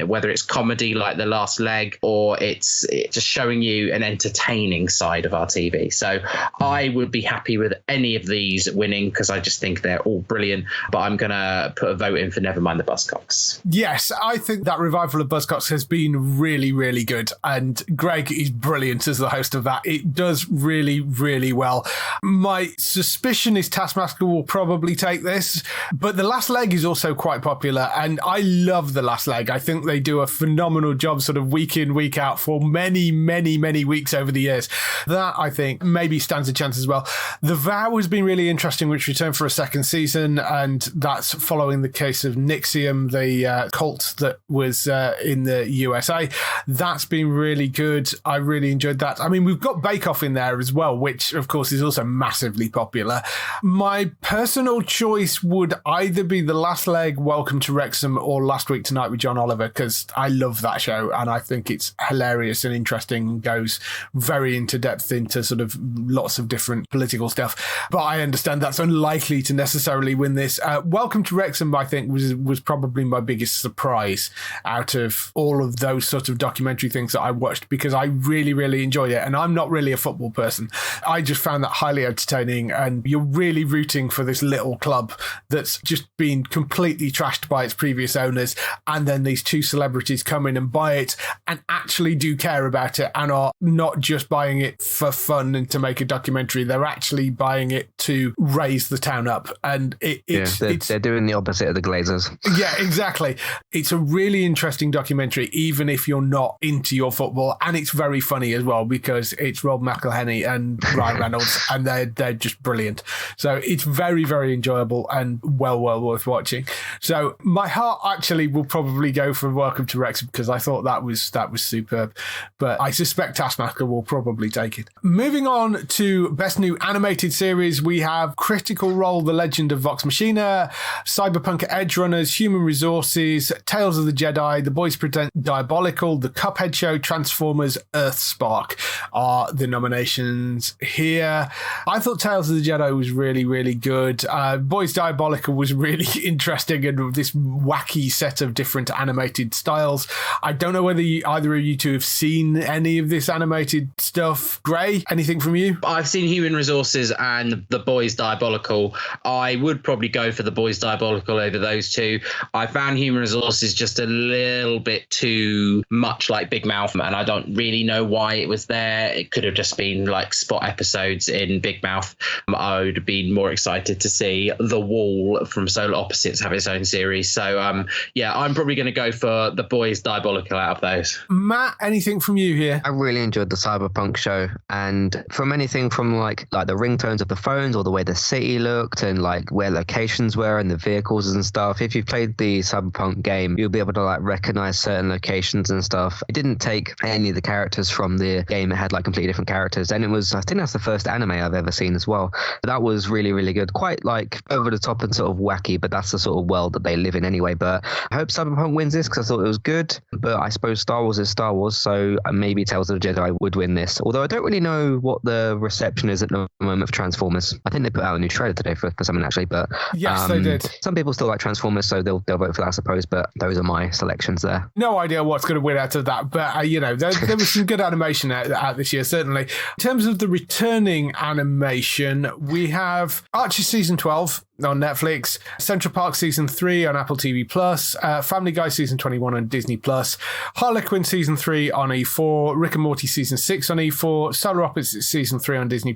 Speaker 4: whether it's comedy like The Last Leg, or it's just showing you an entertaining side of our TV. So I would be happy with any of these winning because I just think they're all brilliant, but I'm gonna put a vote in for Nevermind the Buzzcocks.
Speaker 1: Yes, I think that revival of Buzzcocks has been really, really good, and Greg is brilliant as the host of that. It does really, really well. My suspicion is Taskmaster Taskmaster will probably take this, but The Last Leg is also quite popular, and I love The Last Leg. I think they do a phenomenal job sort of week in, week out for many, many, many weeks over the years. That, I think, maybe stands a chance as well. The Vow has been really interesting, which returned for a second season, and that's following the case of Nixium, the cult that was in the USA. That's been really good. I really enjoyed that. I mean, we've got Bake Off in there as well, which, of course, is also massively popular. My personal choice would either be The Last Leg, Welcome to Wrexham, or Last Week Tonight with John Oliver, because I love that show, and I think it's hilarious and interesting and goes very into depth into sort of lots of different political stuff. But I understand that's unlikely to necessarily win this. Welcome to Wrexham, I think, was probably my biggest surprise out of all of those sort of documentary things that I watched, because I really, really enjoyed it. And I'm not really a football person. I just found that highly entertaining, and you're really rooting for this little club that's just been completely trashed by its previous owners, and then these two celebrities come in and buy it and actually do care about it and are not just buying it for fun and to make a documentary. They're actually buying it to raise the town up, and they're
Speaker 3: doing the opposite of the Glazers.
Speaker 1: Yeah, exactly. It's a really interesting documentary, even if you're not into your football, and it's very funny as well, because it's Rob McElhenney and Ryan Reynolds, and they're just brilliant. So it's very, very enjoyable and well worth watching. So my heart actually will probably go for Welcome to Wrexham, because I thought that was superb, but I suspect Taskmaster will probably take it. Moving on to Best New Animated Series, we have Critical Role, The Legend of Vox Machina, Cyberpunk Edge Runners, Human Resources, Tales of the Jedi, The Boys Present Diabolical, The Cuphead Show, Transformers, Earthspark are the nominations here. I thought Tales of the Jedi was really, really good. Boys Diabolical was really interesting, and this wacky set of different animated styles. I don't know whether either of you two have seen any of this animated stuff. Gray, anything from you?
Speaker 4: I've seen Human Resources and The Boys Diabolical. I would probably go for The Boys Diabolical over those two. I found Human Resources just a little bit too much like Big Mouth, and I don't really know why it was there. It could have just been like spot episodes in Big Mouth. I would have been more excited to see The Wall from Solar Opposites have its own series. So I'm probably going to go for The Boys Diabolical out of those.
Speaker 1: Matt, anything from you here?
Speaker 3: I really enjoyed the Cyberpunk show, and from anything from like the ringtones of the phones, or the way the city looked, and like where locations were and the vehicles and stuff. If you've played the Cyberpunk game, you'll be able to like recognize certain locations and stuff. It didn't take any of the characters from the game. It had like completely different characters, and I think that's the first anime I've ever seen as well. But that was really, really good. Quite like over the top and sort of wacky, but that's the sort of world that they live in anyway. But I hope Cyberpunk wins this, because I thought it was good. But I suppose Star Wars is Star Wars, so maybe Tales of the Jedi would win this. Although I don't really know what the reception is at the moment for Transformers. I think they put out a new trailer today for something actually, but
Speaker 1: yes, they did.
Speaker 3: Some people still like Transformers, so they'll vote for that, I suppose. But those are my selections there.
Speaker 1: No idea what's going to win out of that, but there was some good animation out this year, certainly. In terms of the returning animation, we have Archer Season 12 on Netflix, Central Park Season 3 on Apple TV+, Family Guy Season 21 on Disney+, Harlequin Season 3 on E4, Rick and Morty Season 6 on E4, Solar Opposites Season 3 on Disney+,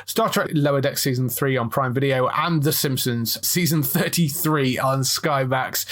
Speaker 1: Star Trek Lower Deck Season 3 on Prime Video, and The Simpsons Season 33 on Sky Max.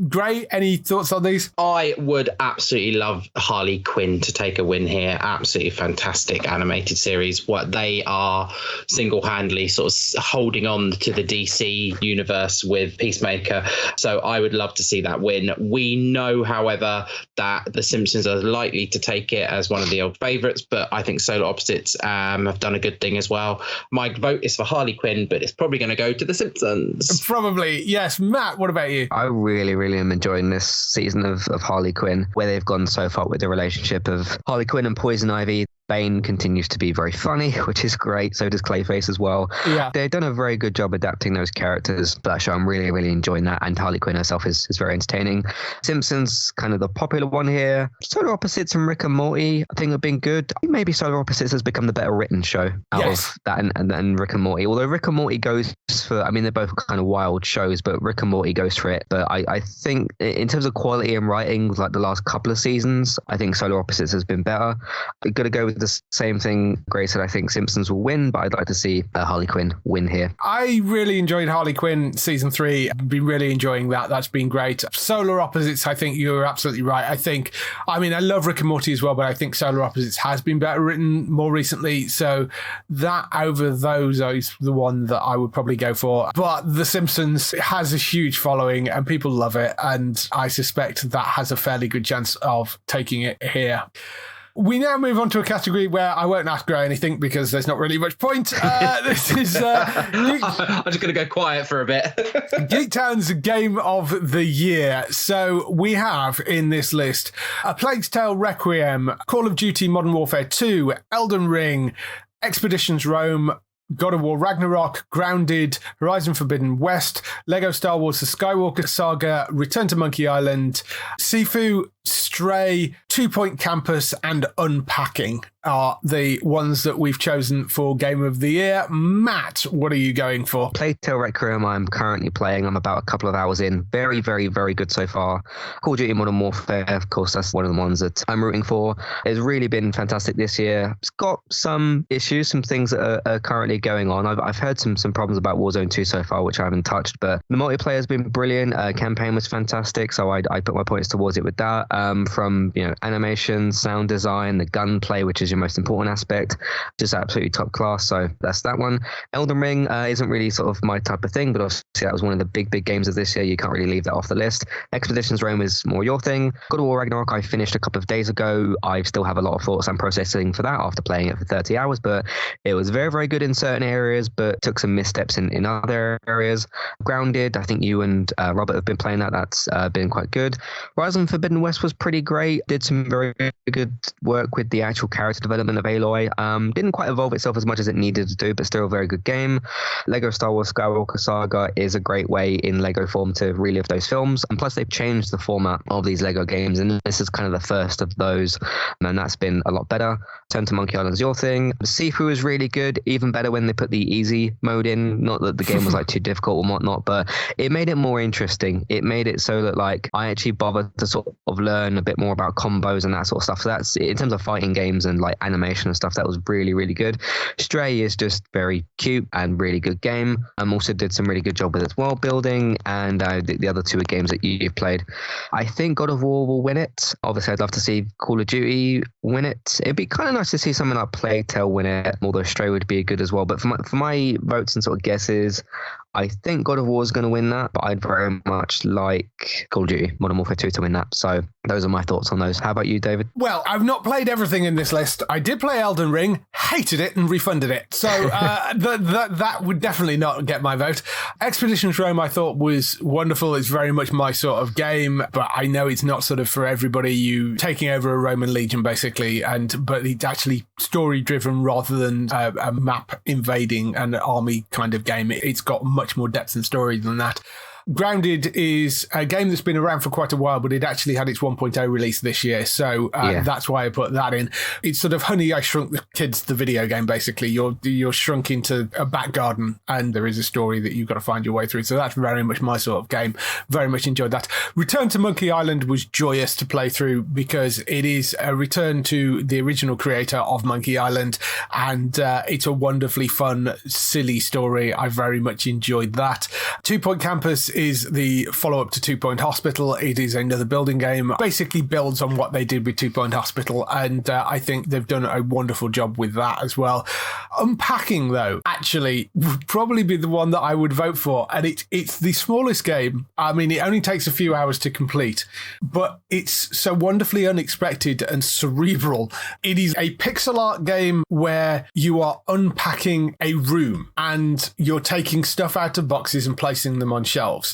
Speaker 1: Gray, any thoughts on these?
Speaker 4: I would absolutely love Harley Quinn to take a win here. Absolutely fantastic animated series. What they are single-handedly sort of holding on to the DC universe with Peacemaker. So I would love to see that win. We know, however, that The Simpsons are likely to take it as one of the old favourites, but I think Solar Opposites have done a good thing as well. My vote is for Harley Quinn, but it's probably going to go to The Simpsons.
Speaker 1: Probably, yes. Matt, what about you?
Speaker 3: I really, really am enjoying this season of Harley Quinn, where they've gone so far with the relationship of Harley Quinn and Poison Ivy. Bane continues to be very funny, which is great. So does Clayface as well. Yeah. They've done a very good job adapting those characters for that show. I'm really, really enjoying that. And Harley Quinn herself is very entertaining. Simpsons, kind of the popular one here. Solar Opposites and Rick and Morty, I think have been good. I think maybe Solar Opposites has become the better written show out of that and Rick and Morty. Although Rick and Morty goes for, I mean, they're both kind of wild shows, but Rick and Morty goes for it. But I think in terms of quality and writing, like the last couple of seasons, I think Solar Opposites has been better. I'm going to go with the same thing Grace said. I think Simpsons will win, but I'd like to see Harley Quinn win here.
Speaker 1: I really enjoyed Harley Quinn season 3. I've been really enjoying that. That's been great. Solar Opposites, I think you're absolutely right. I love Rick and Morty as well, but I think Solar Opposites has been better written more recently. So that over those is the one that I would probably go for. But The Simpsons has a huge following and people love it. And I suspect that has a fairly good chance of taking it here. We now move on to a category where I won't ask Gray anything because there's not really much point. This is...
Speaker 4: I'm just going to go quiet for a bit.
Speaker 1: Geektown's Game of the Year. So we have in this list A Plague's Tale Requiem, Call of Duty Modern Warfare 2, Elden Ring, Expeditions Rome, God of War Ragnarok, Grounded, Horizon Forbidden West, Lego Star Wars The Skywalker Saga, Return to Monkey Island, Sifu, Stray, 2 Point Campus, and Unpacking are the ones that we've chosen for Game of the Year. Matt, what are you going for?
Speaker 3: Plague Tale Requiem I'm currently playing. I'm about a couple of hours in. Very, very, very good so far. Call of Duty Modern Warfare, of course, that's one of the ones that I'm rooting for. It's really been fantastic this year. It's got some issues, some things that are currently going on. I've heard some problems about Warzone 2 so far, which I haven't touched, but the multiplayer has been brilliant. Campaign was fantastic, so I put my points towards it with that. From animation, sound design, the gunplay, which is your most important aspect, just absolutely top class. So that's that one. Elden Ring isn't really sort of my type of thing, but obviously that was one of the big games of this year. You can't really leave that off the list. Expeditions Rome is more your thing. God of War Ragnarok I finished a couple of days ago. I still have a lot of thoughts I'm processing for that after playing it for 30 hours, but it was very, very good in certain areas, but took some missteps in other areas. Grounded, I think you and Robert have been playing that. That's been quite good. Horizon Forbidden West was pretty great. Did some very good work with the actual character development of Aloy. Didn't quite evolve itself as much as it needed to do, but still a very good game. Lego Star Wars Skywalker Saga is a great way in Lego form to relive those films. And plus they've changed the format of these Lego games, and this is kind of the first of those, and that's been a lot better. Turn to Monkey Island is your thing. Sifu is really good, even better when they put the easy mode in. Not that the game was like too difficult or whatnot, but it made it more interesting. It made it so that like I actually bothered to sort of learn a bit more about combos and that sort of stuff. So that's in terms of fighting games and like animation and stuff, that was really, really good. Stray is just very cute and really good game. Also did some really good job with its world building, and the other two are games that you've played. I think God of War will win it. Obviously I'd love to see Call of Duty win it. It'd be kind of nice to see something like Plague Tale win it, although Stray would be good as well. But for my votes and sort of guesses, I think God of War is going to win that, but I'd very much like Call of Duty Modern Warfare 2 to win that. So those are my thoughts on those. How about you, David?
Speaker 1: Well, I've not played everything in this list. I did play Elden Ring, hated it, and refunded it. So that would definitely not get my vote. Expeditions Rome I thought was wonderful. It's very much my sort of game, but I know it's not sort of for everybody. You taking over a Roman legion, basically, but it's actually story-driven rather than a map invading an army kind of game. It's got much more depth and story than that. Grounded is a game that's been around for quite a while, but it actually had its 1.0 release this year. So that's why I put that in. It's sort of Honey, I Shrunk the Kids, the video game, basically. You're shrunk into a back garden and there is a story that you've got to find your way through. So that's very much my sort of game. Very much enjoyed that. Return to Monkey Island was joyous to play through because it is a return to the original creator of Monkey Island, and it's a wonderfully fun, silly story. I very much enjoyed that. 2 Point Campus is the follow-up to 2 Point Hospital. It is another building game. Basically builds on what they did with 2 Point Hospital, and I think they've done a wonderful job with that as well. Unpacking, though, actually would probably be the one that I would vote for, and it's the smallest game. I mean, it only takes a few hours to complete, but it's so wonderfully unexpected and cerebral. It is a pixel art game where you are unpacking a room and you're taking stuff out of boxes and placing them on shelves.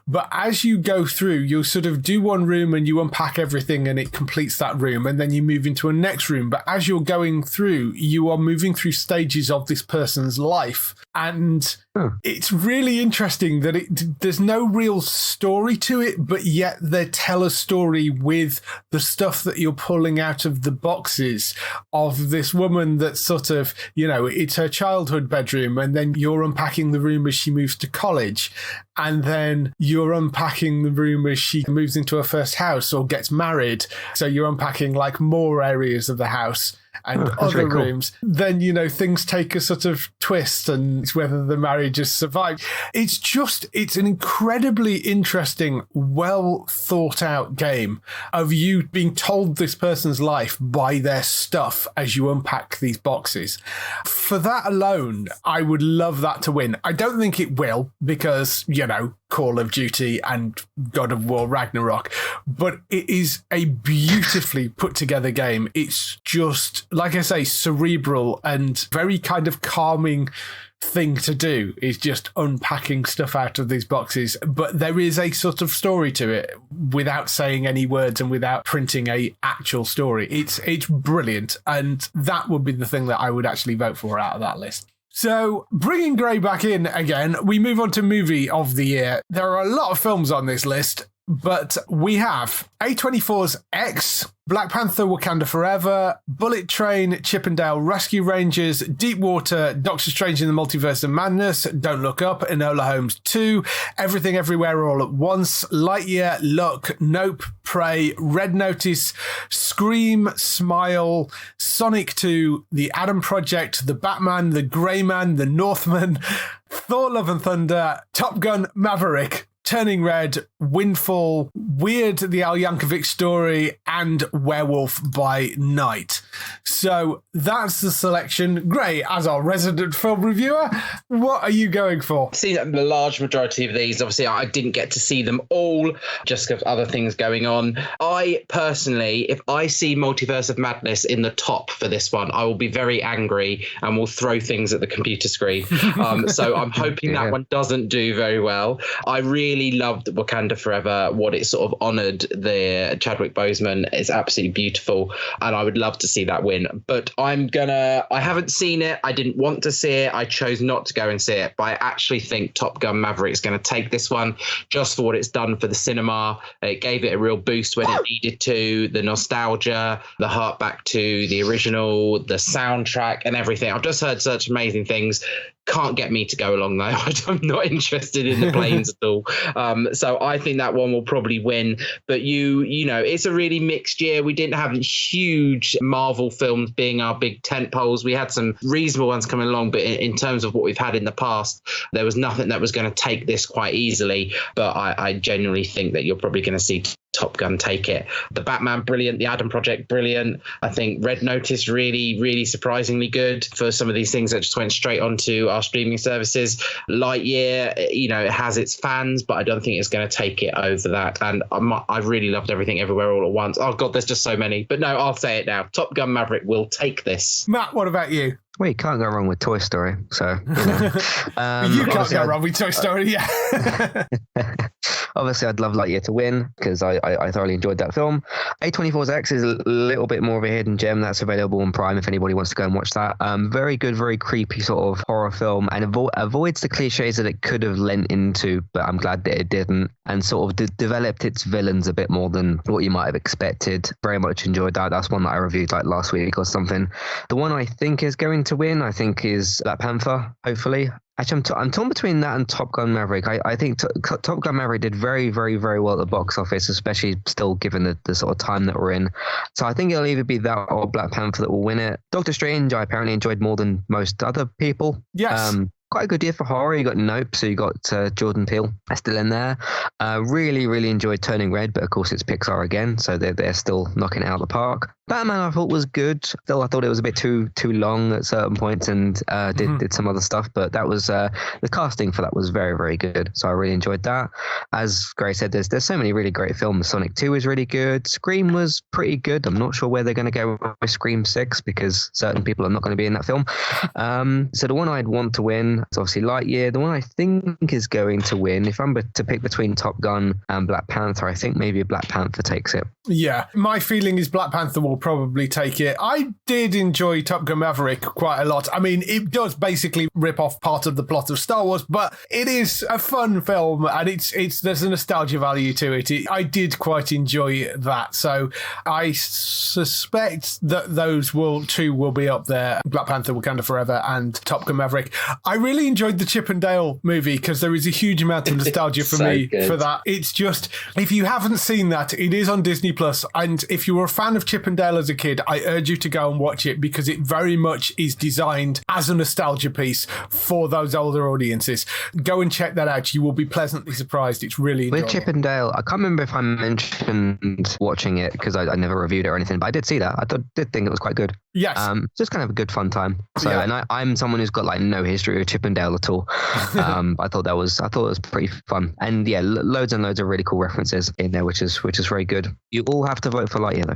Speaker 1: But as you go through, you'll sort of do one room and you unpack everything and it completes that room, and then you move into a next room. But as you're going through, you are moving through stages of this person's life. And it's really interesting that there's no real story to it, but yet they tell a story with the stuff that you're pulling out of the boxes of this woman that sort of, it's her childhood bedroom, and then you're unpacking the room as she moves to college, and then you're unpacking the room as she moves into her first house or gets married. So you're unpacking like more areas of the house. and other rooms, then, you know, things take a sort of twist and it's whether the marriage has survived. It's an incredibly interesting, well thought out game of you being told this person's life by their stuff as you unpack these boxes. For that alone, I would love that to win. I don't think it will because, you know, Call of Duty and God of War Ragnarok, but it is a beautifully put together game. It's just, like I say, cerebral and very kind of calming thing to do is just unpacking stuff out of these boxes, but there is a sort of story to it without saying any words and without printing a actual story. It's brilliant, and that would be the thing that I would actually vote for out of that list. So, bringing Gray back in again, we move on to Movie of the Year. There are a lot of films on this list, but we have A24's X, Black Panther Wakanda Forever, Bullet Train, Chippendale Rescue Rangers, Deep Water, Doctor Strange in the Multiverse of Madness, Don't Look Up, Enola Holmes 2, Everything Everywhere All at Once, Lightyear, Luck, Nope, Prey, Red Notice, Scream, Smile, Sonic 2, The Adam Project, The Batman, The Grey Man, The Northman, Thor Love and Thunder, Top Gun Maverick, Turning Red, Windfall, Weird the Al Yankovic Story, and Werewolf by Night. So that's the selection. Gray, as our resident film reviewer, what are you going for?
Speaker 4: I've seen the large majority of these. Obviously, I didn't get to see them all just because of other things going on. I personally, if I see Multiverse of Madness in the top for this one, I will be very angry and will throw things at the computer screen. So I'm hoping that one doesn't do very well. I really loved Wakanda Forever. What it sort of honoured the Chadwick Boseman is absolutely beautiful, and I would love to see that win. But I haven't seen it. I didn't want to see it. I chose not to go and see it. But I actually think Top Gun Maverick's going to take this one just for what it's done for the cinema. It gave it a real boost when it needed to. The nostalgia, the heart back to the original, the soundtrack and everything. I've just heard such amazing things. Can't get me to go along though. I'm not interested in the planes at all. So I think that one will probably win. But you know, it's a really mixed year. We didn't have huge Marvel films being our big tent poles. We had some reasonable ones coming along, but in terms of what we've had in the past, there was nothing that was going to take this quite easily. But I genuinely think that you're probably going to see Top Gun take it. The Batman, brilliant. The Adam Project, brilliant. I think Red Notice, really, really surprisingly good for some of these things that just went straight onto our streaming services. Lightyear, you know, it has its fans, but I don't think it's going to take it over that. And I really loved Everything Everywhere All at Once. Oh God, there's just so many. But no, I'll say it now. Top Gun Maverick will take this.
Speaker 1: Matt, what about you?
Speaker 3: Well, you can't go wrong with Toy Story, so you know.
Speaker 1: You can't go wrong with Toy Story, yeah.
Speaker 3: Obviously, I'd love Lightyear to win because I thoroughly enjoyed that film. A24's X is a little bit more of a hidden gem that's available on Prime if anybody wants to go and watch that. Very good, very creepy sort of horror film, and avoids the cliches that it could have lent into, but I'm glad that it didn't, and sort of developed its villains a bit more than what you might have expected. Very much enjoyed that. That's one that I reviewed like last week or something. The one I think is going to win, I think, is Black Panther, hopefully. Actually, I'm torn between that and Top Gun Maverick. I think Top Gun Maverick did very, very, very well at the box office, especially still given the sort of time that we're in. So I think it'll either be that or Black Panther that will win it. Doctor Strange, I apparently enjoyed more than most other people.
Speaker 1: Yes.
Speaker 3: Quite a good year for horror. You got Nope, so you got Jordan Peele still in there. Really, really enjoyed Turning Red, but of course it's Pixar again, so they're still knocking it out of the park. Batman I thought was good. Still, I thought it was a bit too long at certain points and did some other stuff, but that was the casting for that was very, very good. So I really enjoyed that. As Gray said, there's so many really great films. Sonic 2 is really good. Scream was pretty good. I'm not sure where they're going to go with Scream 6 because certain people are not going to be in that film. So the one I'd want to win is obviously Lightyear. The one I think is going to win, if I'm to pick between Top Gun and Black Panther, I think maybe Black Panther takes it.
Speaker 1: Yeah, my feeling is Black Panther will probably take it. I did enjoy Top Gun Maverick quite a lot. I mean, it does basically rip off part of the plot of Star Wars, but it is a fun film and there's a nostalgia value to it. I did quite enjoy that. So I suspect that those two will be up there. Black Panther, Wakanda Forever and Top Gun Maverick. I really enjoyed the Chip and Dale movie because there is a huge amount of nostalgia for me for that. It's just, if you haven't seen that, it is on Disney Plus, and if you were a fan of Chip and Dale Dale as a kid, I urge you to go and watch it because it very much is designed as a nostalgia piece for those older audiences. Go and check that out. You will be pleasantly surprised. It's really enjoyable.
Speaker 3: With Chip and Dale, I can't remember if I mentioned watching it because I never reviewed it or anything, but I did see that. Did think it was quite good.
Speaker 1: Yes.
Speaker 3: Just kind of a good fun time. So,
Speaker 1: Yeah.
Speaker 3: and I'm someone who's got like no history with Chip and Dale at all. I thought it was pretty fun. And yeah, loads and loads of really cool references in there, which is very good. You all have to vote for Lightyear though.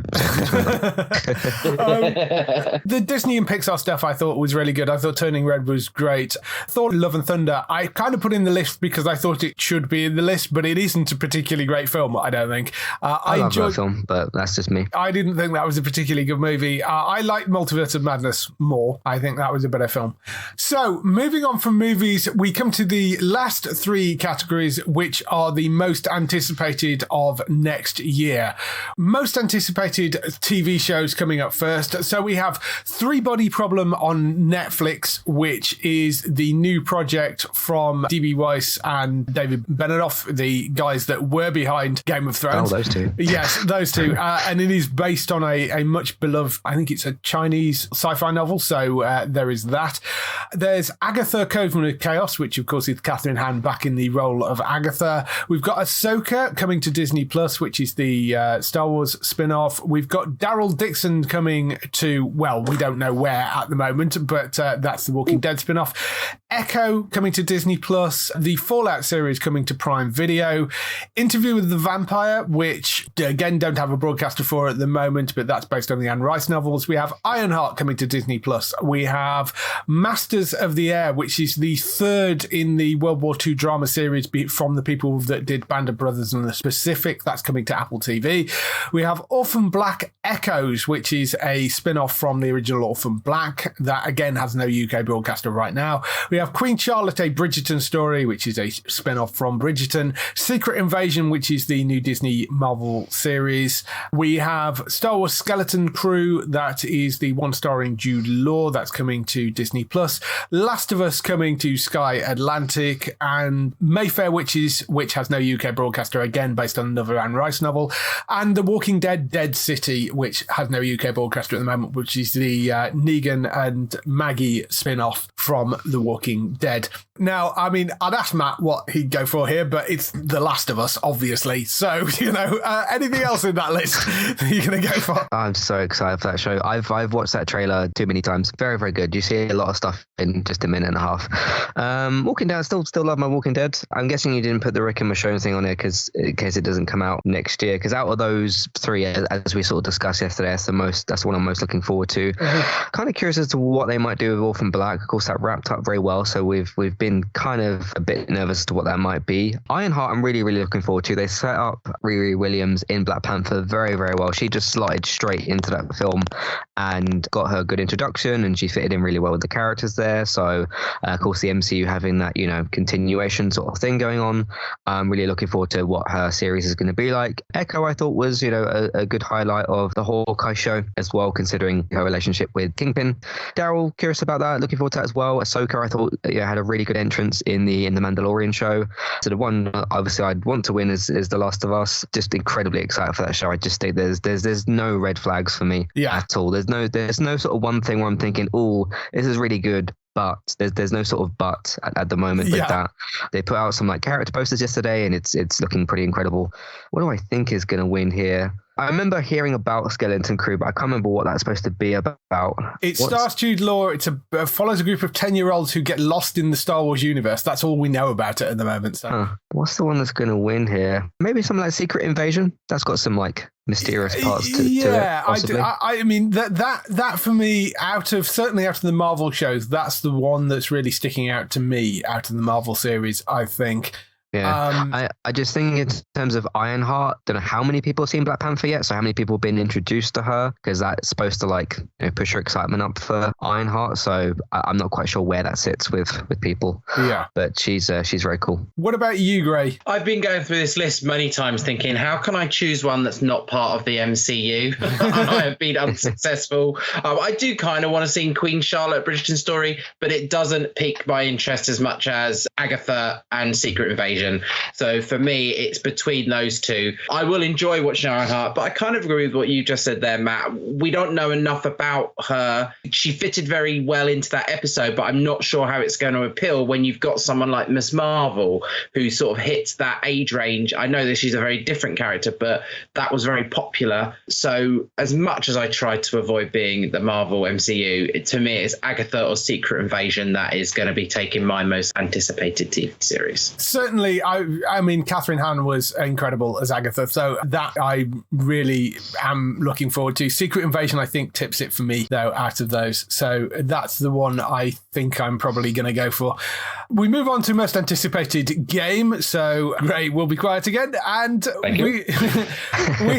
Speaker 1: The Disney and Pixar stuff I thought was really good. I thought Turning Red was great. Thor Love and Thunder, I kind of put in the list because I thought it should be in the list, but it isn't a particularly great film, I don't think.
Speaker 3: I love that film, but that's just me.
Speaker 1: I didn't think that was a particularly good movie. I liked Multiverse of Madness more. I think that was a better film. So, moving on from movies, we come to the last three categories, which are the most anticipated of next year. Most anticipated TV shows coming up first. So we have Three Body Problem on Netflix, which is the new project from D.B. Weiss and David Benioff, the guys that were behind Game of Thrones.
Speaker 3: Oh, those two.
Speaker 1: Yes, those two. And it is based on a much beloved, I think it's a Chinese sci-fi novel. So there is that. There's Agatha Coven of Chaos, which of course is Catherine Hahn back in the role of Agatha. We've got Ahsoka coming to Disney Plus, which is the Star Wars spin-off. We've got Daryl Dixon coming to, well, we don't know where at the moment, but that's the Walking Dead spin-off. Echo coming to Disney Plus. The Fallout series coming to Prime Video. Interview with the Vampire, which again don't have a broadcaster for at the moment, but that's based on the Anne Rice novels. We have Ironheart coming to Disney Plus. We have Masters of the Air, which is the third in the World War II drama series from the people that did Band of Brothers and the Pacific. That's coming to Apple TV. We have Orphan Black Echoes, which is a spin-off from the original Orphan Black that again has no UK broadcaster right now. We have Queen Charlotte, a Bridgerton story, which is a spin-off from Bridgerton. Secret Invasion, which is the new Disney Marvel series. We have Star Wars Skeleton Crew, that is the one starring Jude Law, that's coming to Disney Plus. Last of Us coming to Sky Atlantic, and Mayfair Witches, which has no UK broadcaster, again based on another Anne Rice novel, and The Walking Dead Dead City, which has no UK broadcaster at the moment, which is the Negan and Maggie spin-off from The Walking Dead. Now, I mean, I'd ask Matt what he'd go for here, but it's The Last of Us, obviously. So, anything else in that list that you're going to go for?
Speaker 3: I'm so excited for that show. I've watched that trailer too many times. Very, very good. You see a lot of stuff in just a minute and a half. Walking Dead, still love my Walking Dead. I'm guessing you didn't put the Rick and Michonne thing on there in case it doesn't come out next year. Because out of those three, as we sort of discussed yesterday, that's the one I'm most looking forward to. Mm-hmm. Kind of curious as to what they might do with Orphan Black. Of course, that wrapped up very well, so we've been kind of a bit nervous as to what that might be. Ironheart, I'm really, really looking forward to. They set up Riri Williams in Black Panther very, very well. She just slotted straight into that film and got her good introduction, and she fitted in really well with the characters there. So, of course, the MCU having that, continuation sort of thing going on. I'm really looking forward to what her series is going to be like. Echo, I thought was, a good highlight of the Hawkeye show as well, considering her relationship with Kingpin. Daryl, curious about that. Looking forward to that as well. Ahsoka, I thought, had a really good entrance in the Mandalorian show. So the one obviously I'd want to win is The Last of Us. Just incredibly excited for that show. I just think there's no red flags for me at all. There's no sort of one thing where I'm thinking, oh, this is really good. But there's no sort of but at the moment with that. They put out some character posters yesterday, and it's looking pretty incredible. What do I think is going to win here? I remember hearing about Skeleton Crew, but I can't remember what that's supposed to be about.
Speaker 1: It stars Jude Law. It follows a group of 10-year-olds who get lost in the Star Wars universe. That's all we know about it at the moment. So.
Speaker 3: What's the one that's going to win here? Maybe something like Secret Invasion. That's got some mysterious parts to it. Possibly.
Speaker 1: I mean that for me, certainly out of the Marvel shows, that's the one that's really sticking out to me out of the Marvel series, I think.
Speaker 3: Yeah, I just think in terms of Ironheart, don't know how many people have seen Black Panther yet, so how many people have been introduced to her, because that's supposed to push her excitement up for Ironheart, so I'm not quite sure where that sits with people. Yeah. But she's very cool.
Speaker 1: What about you, Gray?
Speaker 4: I've been going through this list many times thinking, how can I choose one that's not part of the MCU? And I have been unsuccessful. I do kind of want to see Queen Charlotte Bridgerton story, but it doesn't pique my interest as much as Agatha and Secret Invasion. Vision. So for me, it's between those two. I will enjoy watching Ironheart, but I kind of agree with what you just said there, Matt. We don't know enough about her. She fitted very well into that episode, but I'm not sure how it's going to appeal when you've got someone like Miss Marvel who sort of hits that age range. I know that she's a very different character, but that was very popular. So as much as I tried to avoid being the Marvel MCU, to me it's Agatha or Secret Invasion that is going to be taking my most anticipated TV series.
Speaker 1: Certainly, I mean, Catherine Hahn was incredible as Agatha, so that I really am looking forward to. Secret Invasion, I think, tips it for me, though, out of those. So that's the one I think I'm probably going to go for. We move on to most anticipated game. So, Ray, we'll be quiet again. And we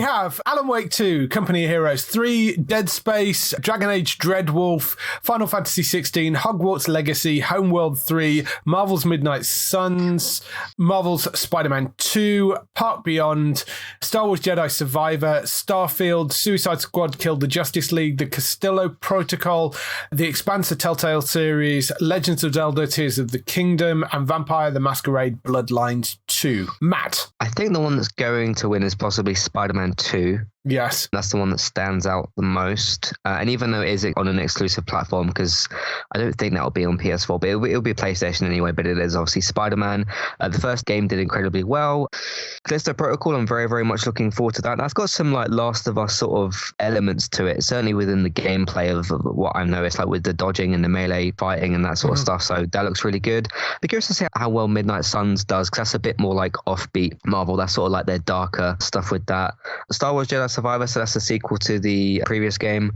Speaker 1: have Alan Wake 2, Company of Heroes 3, Dead Space, Dragon Age Dreadwolf, Final Fantasy 16, Hogwarts Legacy, Homeworld 3, Marvel's Midnight Suns, Marvel's Spider-Man 2, Park Beyond, Star Wars Jedi Survivor, Starfield, Suicide Squad Killed the Justice League, The Castillo Protocol, The Expanse of Telltale series, Legends of Zelda Tears of the Kingdom, and Vampire the Masquerade Bloodlines 2. Matt?
Speaker 3: I think the one that's going to win is possibly Spider-Man 2.
Speaker 1: Yes.
Speaker 3: That's the one that stands out the most. And even though it is on an exclusive platform, because I don't think that'll be on PS4, but it'll be a PlayStation anyway, but it is obviously Spider-Man. The first game did incredibly well. Callisto Protocol, I'm very, very much looking forward to that. That's got some like Last of Us sort of elements to it, certainly within the gameplay of what I know. It's like with the dodging and the melee fighting and that sort of stuff. So that looks really good. Be curious to see how well Midnight Suns does, because that's a bit more like offbeat Marvel. That's sort of like their darker stuff with that. Star Wars Jedi Survivor, so that's a sequel to the previous game.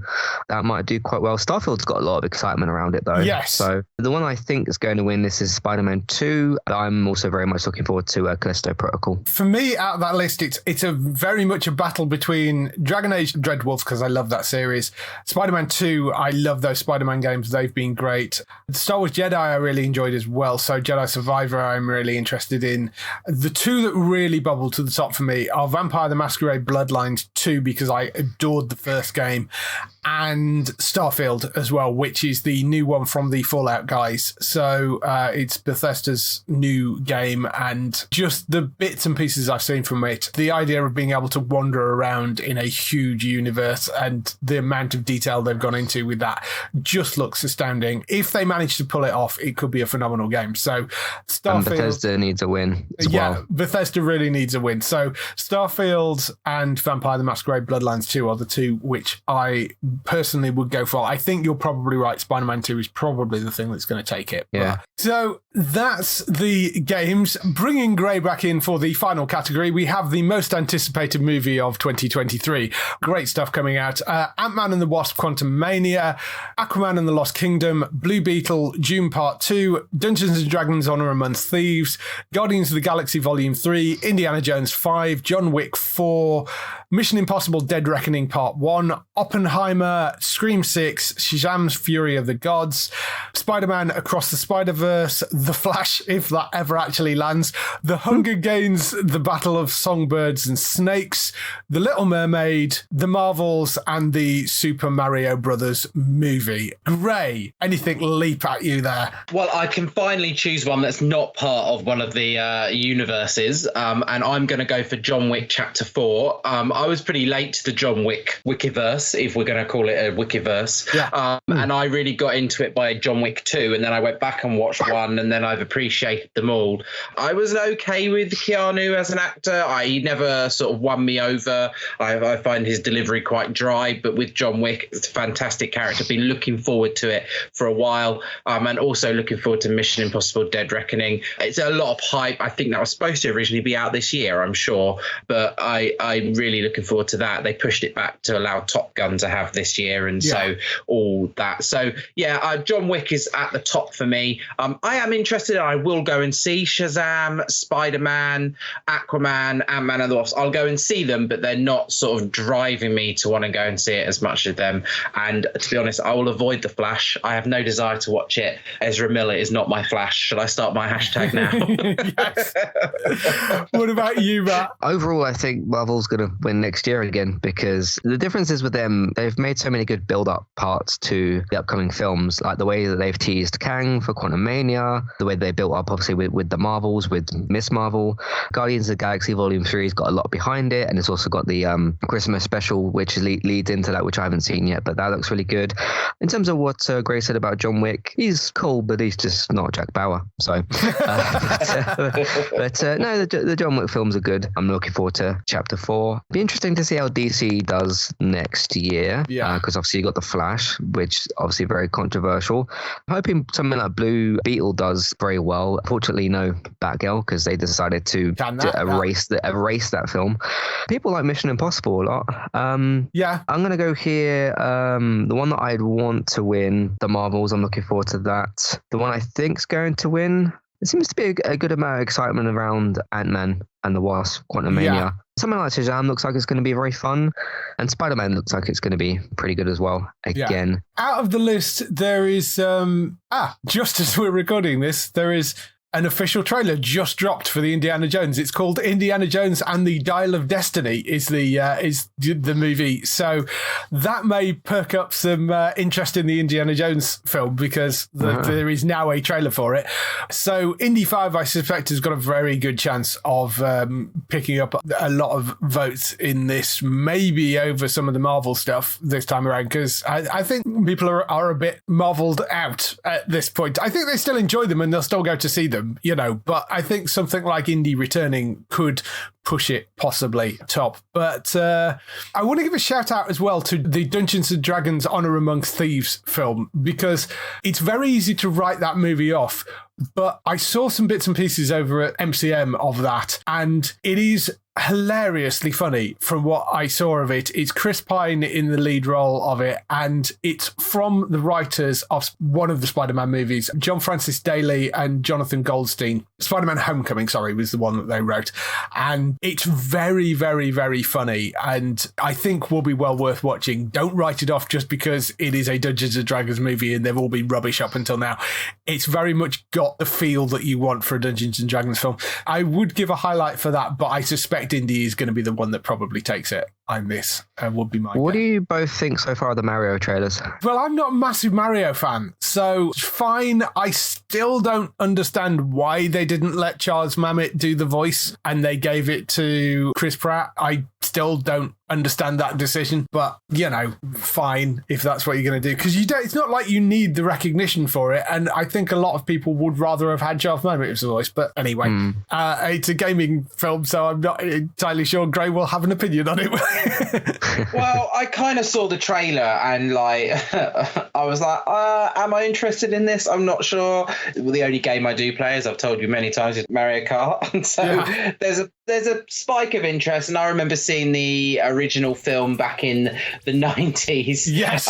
Speaker 3: That might do quite well. Starfield's got a lot of excitement around it though.
Speaker 1: Yes.
Speaker 3: So the one I think is going to win this is Spider-Man 2. I'm also very much looking forward to Callisto Protocol.
Speaker 1: For me, out of that list, it's a very much a battle between Dragon Age Dreadwolf, because I love that series. Spider-Man 2, I love those Spider-Man games. They've been great. Star Wars Jedi, I really enjoyed as well. So Jedi Survivor, I'm really interested in. The two that really bubble to the top for me are Vampire the Masquerade Bloodlines 2, because I adored the first game, and Starfield as well, which is the new one from the Fallout guys. So it's Bethesda's new game, and just the bits and pieces I've seen from it, the idea of being able to wander around in a huge universe and the amount of detail they've gone into with that just looks astounding. If they manage to pull it off, it could be a phenomenal game. So Starfield...
Speaker 3: And Bethesda needs a win as well.
Speaker 1: Bethesda really needs a win. So Starfield and Vampire the Masquerade Bloodlines 2 are the two which I personally would go for. I think you're probably right. Spider-Man 2 is probably the thing that's going to take it.
Speaker 3: Yeah.
Speaker 1: So that's the games. Bringing Gray back in for the final category, we have the most anticipated movie of 2023. Great stuff coming out. Ant-Man and the Wasp Quantumania, Aquaman and the Lost Kingdom, Blue Beetle, Dune Part 2, Dungeons & Dragons Honor Amongst Thieves, Guardians of the Galaxy Volume 3, Indiana Jones 5, John Wick 4, Mission Impossible Dead Reckoning Part 1, Oppenheimer, Scream 6, Shazam's Fury of the Gods, Spider-Man Across the Spider-Verse, The Flash, if that ever actually lands, The Hunger Games, The Battle of Songbirds and Snakes, The Little Mermaid, The Marvels, and the Super Mario Brothers movie. Gray, anything leap at you there?
Speaker 4: Well, I can finally choose one that's not part of one of the universes, and I'm going to go for John Wick Chapter 4. I was pretty late to the John Wick Wikiverse, if we're going to call it a Wikiverse. Yeah. And I really got into it by John Wick 2, and then I went back and watched 1, and then I've appreciated them all. I was okay with Keanu as an actor. He never sort of won me over. I find his delivery quite dry, but with John Wick, it's a fantastic character. Been looking forward to it for a while, and also looking forward to Mission Impossible Dead Reckoning. It's a lot of hype. I think that was supposed to originally be out this year, I'm sure, but I'm really looking forward to that. They pushed it back to allow Top Gun to have this year, and so all that. So yeah, John Wick is at the top for me. I am interested. I will go and see Shazam, Spider-Man, Aquaman, Ant-Man and the Wasp. I'll go and see them, but they're not sort of driving me to want to go and see it as much as them. And to be honest, I will avoid The Flash. I have no desire to watch it. Ezra Miller is not my Flash. Should I start my hashtag now?
Speaker 1: Yes. What about you, Matt?
Speaker 3: Overall, I think Marvel's going to win next next year again, because the difference is with them, they've made so many good build-up parts to the upcoming films, like the way that they've teased Kang for Quantumania, the way they built up obviously with the Marvels, with Miss Marvel. Guardians of the Galaxy Volume 3's got a lot behind it, and it's also got the Christmas special, which leads into that, which I haven't seen yet, but that looks really good. In terms of what Gray said about John Wick, he's cool, but he's just not Jack Bauer. So, no, the John Wick films are good. I'm looking forward to Chapter 4. Be interesting to see how DC does next year. Yeah. Because obviously you got The Flash, which obviously very controversial. I'm hoping something like Blue Beetle does very well. Fortunately, no Batgirl, because they decided to erase that film. People like Mission Impossible a lot. I'm going to go here. The one that I'd want to win, the Marvels, I'm looking forward to that. The one I think's going to win, there seems to be a good amount of excitement around Ant-Man and the Wasp, Quantumania. Yeah. Something like Shazam looks like it's going to be very fun, and Spider-Man looks like it's going to be pretty good as well. Again,
Speaker 1: out of the list, there is just as we're recording this, there is an official trailer just dropped for the Indiana Jones. It's called Indiana Jones and the Dial of Destiny is the movie. So that may perk up some interest in the Indiana Jones film, because there is now a trailer for it. So Indy 5, I suspect, has got a very good chance of picking up a lot of votes in this, maybe over some of the Marvel stuff this time around, because I think people are a bit marveled out at this point. I think they still enjoy them and they'll still go to see them, but I think something like Indy returning could push it possibly top. But I want to give a shout out as well to the Dungeons and Dragons Honor Amongst Thieves film, because it's very easy to write that movie off. But I saw some bits and pieces over at MCM of that, and it is hilariously funny from what I saw of it. It's Chris Pine in the lead role of it, and it's from the writers of one of the Spider-Man movies, John Francis Daley and Jonathan Goldstein. Spider-Man Homecoming, was the one that they wrote. And it's very, very, very funny, and I think will be well worth watching. Don't write it off just because it is a Dungeons and Dragons movie and they've all been rubbish up until now. It's very much got the feel that you want for a Dungeons and Dragons film. I would give a highlight for that, but I suspect Indy is going to be the one that probably takes it. Would be my
Speaker 3: What
Speaker 1: guess.
Speaker 3: do you both think so far of the Mario trailers?
Speaker 1: Well, I'm not a massive Mario fan, so fine. I still don't understand why they didn't let Charles Mamet do the voice and they gave it to Chris Pratt. I still don't understand that decision, but fine if that's what you're going to do, because it's not like you need the recognition for it, and I think a lot of people would rather have had Charles Mamet as the voice. But anyway, it's a gaming film, so I'm not entirely sure Gray will have an opinion on it.
Speaker 4: Well, I kind of saw the trailer and I was like, am I interested in this? I'm not sure. Well, the only game I do play, as I've told you many times, is Mario Kart. So there's a spike of interest, and I remember seeing the original film back in the 90s. Yes.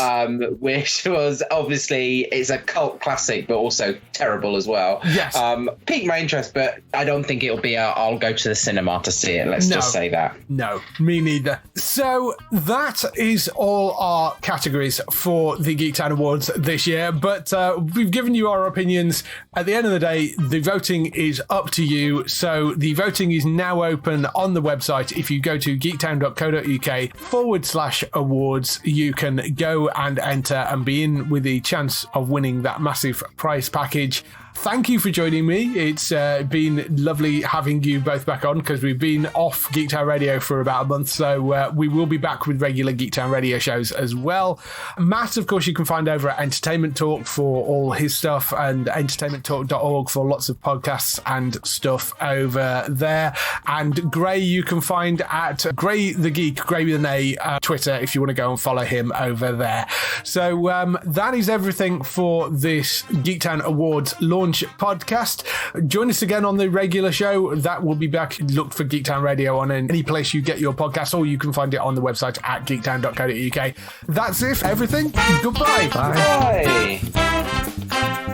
Speaker 4: Which was obviously, it's a cult classic, but also terrible as well. Yes. Piqued my interest, but I don't think it'll be I'll go to the cinema to see it. Let's just say that.
Speaker 1: No, me neither. So that is all our categories for the Geektown Awards this year, but we've given you our opinions. At the end of the day, the voting is up to you. So the voting is now open on the website. If you go to geektown.co.uk/awards, you can go and enter and be in with the chance of winning that massive prize package. Thank you for joining me. It's been lovely having you both back on, because we've been off Geektown Radio for about a month, so we will be back with regular Geektown Radio shows as well. Matt, of course, you can find over at Entertainment Talk for all his stuff, and entertainmenttalk.org for lots of podcasts and stuff over there. And Gray, you can find at Gray the Geek, Gray with an A, Twitter, if you want to go and follow him over there. So that is everything for this Geektown Awards launch podcast. Join us again on the regular show. That will be back. Look for Geektown Radio on any place you get your podcast, or you can find it on the website at geektown.co.uk. That's it for everything. Goodbye.
Speaker 3: Bye.
Speaker 4: Bye.